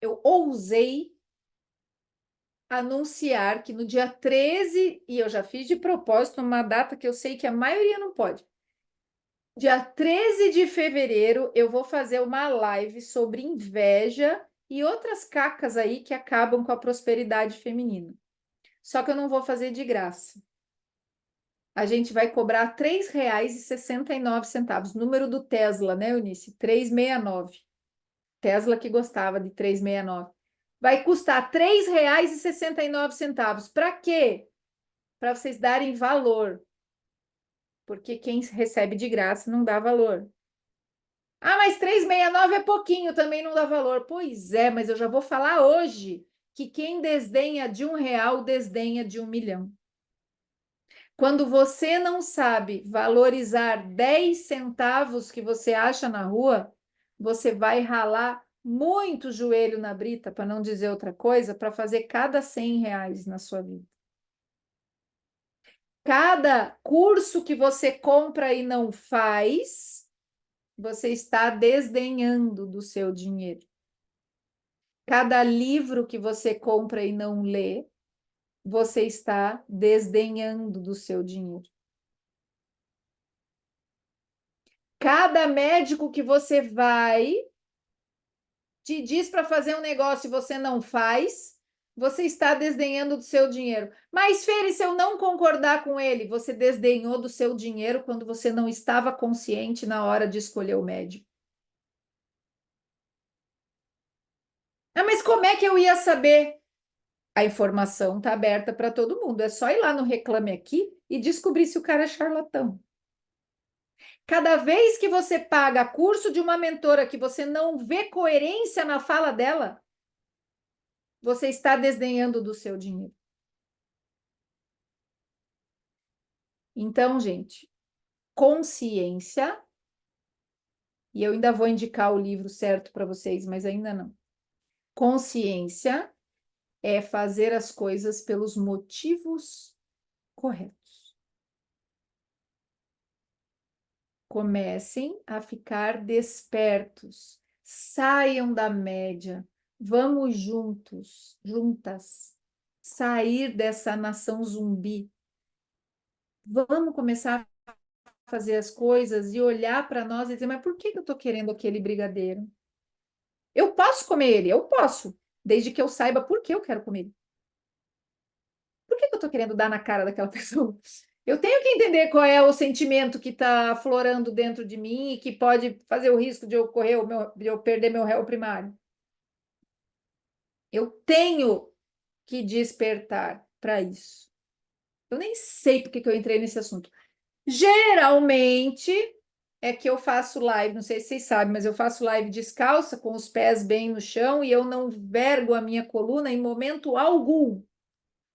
eu ousei anunciar que no dia 13, e eu já fiz de propósito uma data que eu sei que a maioria não pode. Dia 13 de fevereiro, eu vou fazer uma live sobre inveja e outras cacas aí que acabam com a prosperidade feminina. Só que eu não vou fazer de graça. A gente vai cobrar R$ 3,69. Número do Tesla, né, Eunice? 369. Tesla que gostava de 369. Vai custar R$ 3,69. Para quê? Para vocês darem valor. Porque quem recebe de graça não dá valor. Mas 369 é pouquinho, também não dá valor. Pois é, mas eu já vou falar hoje que quem desdenha de R$ 1 desdenha de 1 milhão. Quando você não sabe valorizar 10 centavos que você acha na rua, você vai ralar muito joelho na brita, para não dizer outra coisa, para fazer cada R$ 100 na sua vida. Cada curso que você compra e não faz, você está desdenhando do seu dinheiro. Cada livro que você compra e não lê, você está desdenhando do seu dinheiro. Cada médico que você vai te diz para fazer um negócio e você não faz, você está desdenhando do seu dinheiro. Mas, Fere, se eu não concordar com ele, você desdenhou do seu dinheiro quando você não estava consciente na hora de escolher o médico. Mas como é que eu ia saber? A informação está aberta para todo mundo. É só ir lá no Reclame Aqui e descobrir se o cara é charlatão. Cada vez que você paga curso de uma mentora que você não vê coerência na fala dela, você está desdenhando do seu dinheiro. Então, gente, consciência, e eu ainda vou indicar o livro certo para vocês, mas ainda não. Consciência é fazer as coisas pelos motivos corretos. Comecem a ficar despertos, saiam da média, vamos juntos, juntas, sair dessa nação zumbi. Vamos começar a fazer as coisas e olhar para nós e dizer, mas por que eu estou querendo aquele brigadeiro? Eu posso comer ele? Eu posso, desde que eu saiba por que eu quero comer ele. Por que eu estou querendo dar na cara daquela pessoa? Eu tenho que entender qual é o sentimento que está aflorando dentro de mim e que pode fazer o risco de de eu perder meu réu primário. Eu tenho que despertar para isso. Eu nem sei porque que eu entrei nesse assunto. Geralmente é que eu faço live, não sei se vocês sabem, mas eu faço live descalça, com os pés bem no chão, e eu não vergo a minha coluna em momento algum.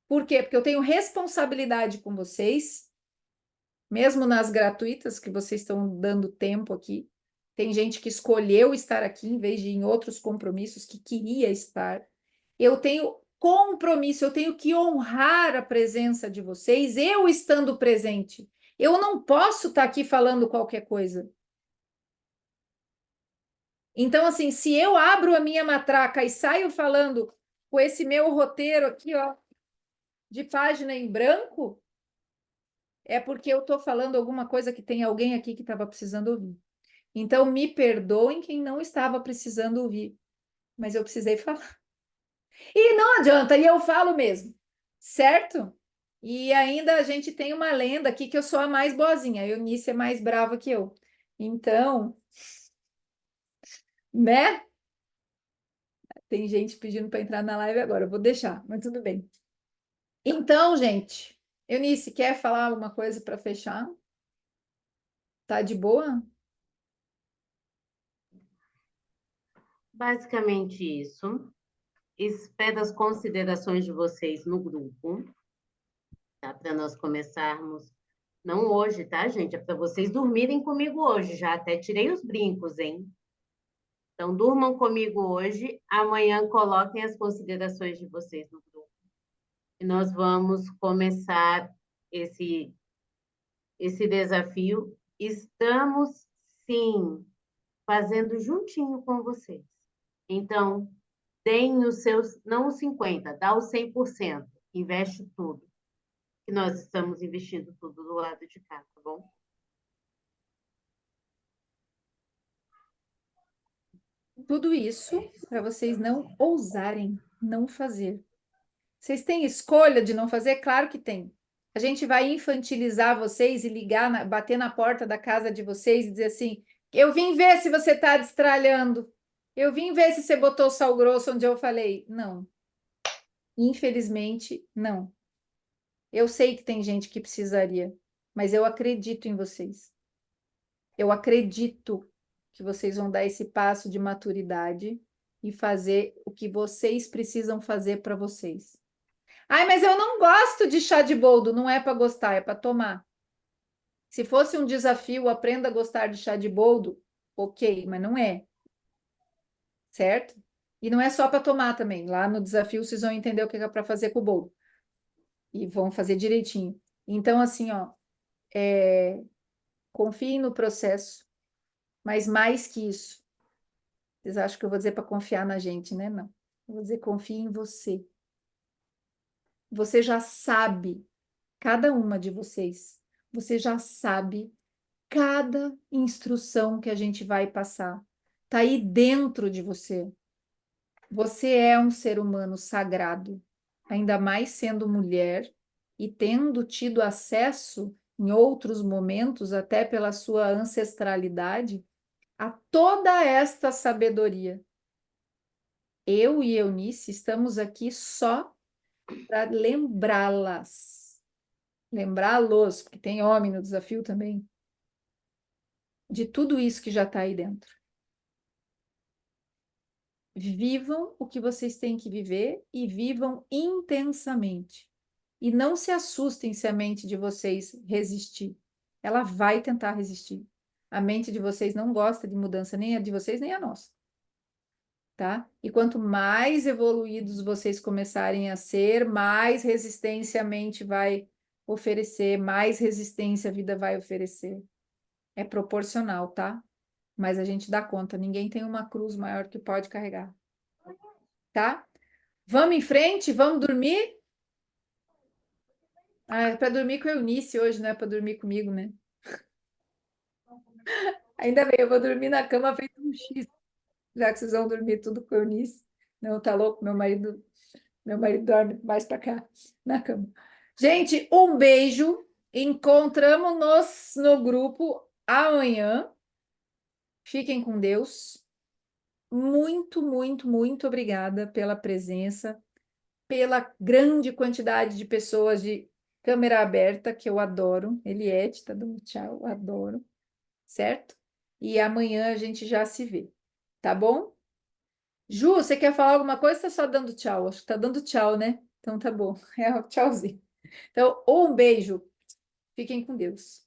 Por quê? Porque eu tenho responsabilidade com vocês, mesmo nas gratuitas que vocês estão dando tempo aqui. Tem gente que escolheu estar aqui em vez de ir em outros compromissos que queria estar. Eu tenho compromisso, eu tenho que honrar a presença de vocês, eu estando presente. Eu não posso estar aqui falando qualquer coisa. Então, assim, se eu abro a minha matraca e saio falando com esse meu roteiro aqui, ó, de página em branco, é porque eu estou falando alguma coisa que tem alguém aqui que estava precisando ouvir. Então, me perdoem quem não estava precisando ouvir, mas eu precisei falar. E não adianta, e eu falo mesmo, certo? E ainda a gente tem uma lenda aqui que eu sou a mais boazinha, a Eunice é mais brava que eu. Então, né? Tem gente pedindo para entrar na live agora, eu vou deixar, mas tudo bem. Então, gente, Eunice, quer falar alguma coisa para fechar? Tá de boa? Basicamente isso. Espero as considerações de vocês no grupo, tá? Para nós começarmos. Não hoje, tá, gente? É para vocês dormirem comigo hoje. Já até tirei os brincos, hein? Então, durmam comigo hoje. Amanhã coloquem as considerações de vocês no grupo. E nós vamos começar esse desafio. Estamos, sim, fazendo juntinho com vocês. Então, deem os seus, não os 50%, dá os 100%, investe tudo, que nós estamos investindo tudo do lado de cá, tá bom? Tudo isso para vocês não ousarem não fazer. Vocês têm escolha de não fazer? Claro que tem. A gente vai infantilizar vocês e ligar, bater na porta da casa de vocês e dizer assim: eu vim ver se você está destralhando. Eu vim ver se você botou sal grosso onde eu falei. Não. Infelizmente, não. Eu sei que tem gente que precisaria, mas eu acredito em vocês. Eu acredito que vocês vão dar esse passo de maturidade e fazer o que vocês precisam fazer para vocês. Ai, mas eu não gosto de chá de boldo. Não é para gostar, é para tomar. Se fosse um desafio, aprenda a gostar de chá de boldo, ok, mas não é. Certo? E não é só para tomar também. Lá no desafio vocês vão entender o que é para fazer com o boldo. E vão fazer direitinho. Então, assim, ó, confiem no processo, mas mais que isso. Vocês acham que eu vou dizer para confiar na gente, né? Não. Eu vou dizer confie em você. Você já sabe, cada uma de vocês, você já sabe cada instrução que a gente vai passar. Está aí dentro de você. Você é um ser humano sagrado, ainda mais sendo mulher e tendo tido acesso em outros momentos, até pela sua ancestralidade, a toda esta sabedoria. Eu e Eunice estamos aqui só para lembrá-las, lembrá-los, porque tem homem no desafio também, de tudo isso que já está aí dentro. Vivam o que vocês têm que viver e vivam intensamente. E não se assustem se a mente de vocês resistir. ela vai tentar resistir. A mente de vocês não gosta de mudança, nem a de vocês, nem a nossa. Tá? E quanto mais evoluídos vocês começarem a ser, mais resistência a mente vai oferecer, mais resistência a vida vai oferecer. É proporcional, tá? Mas a gente dá conta, ninguém tem uma cruz maior que pode carregar. Tá? Vamos em frente, vamos dormir? Ah, é para dormir com a Eunice hoje, não é para dormir comigo, né? Ainda bem, eu vou dormir na cama feito um X, já que vocês vão dormir tudo com a Eunice. Não, tá louco? Meu marido dorme mais para cá, na cama. Gente, um beijo. Encontramos-nos no grupo amanhã. Fiquem com Deus. Muito, muito, muito obrigada pela presença, pela grande quantidade de pessoas de câmera aberta, que eu adoro. Eliette tá dando tchau, adoro. Certo? E amanhã a gente já se vê. Tá bom? Ju, você quer falar alguma coisa ou tá só dando tchau? Acho que tá dando tchau, né? Então tá bom. É, tchauzinho. Então, um beijo. Fiquem com Deus.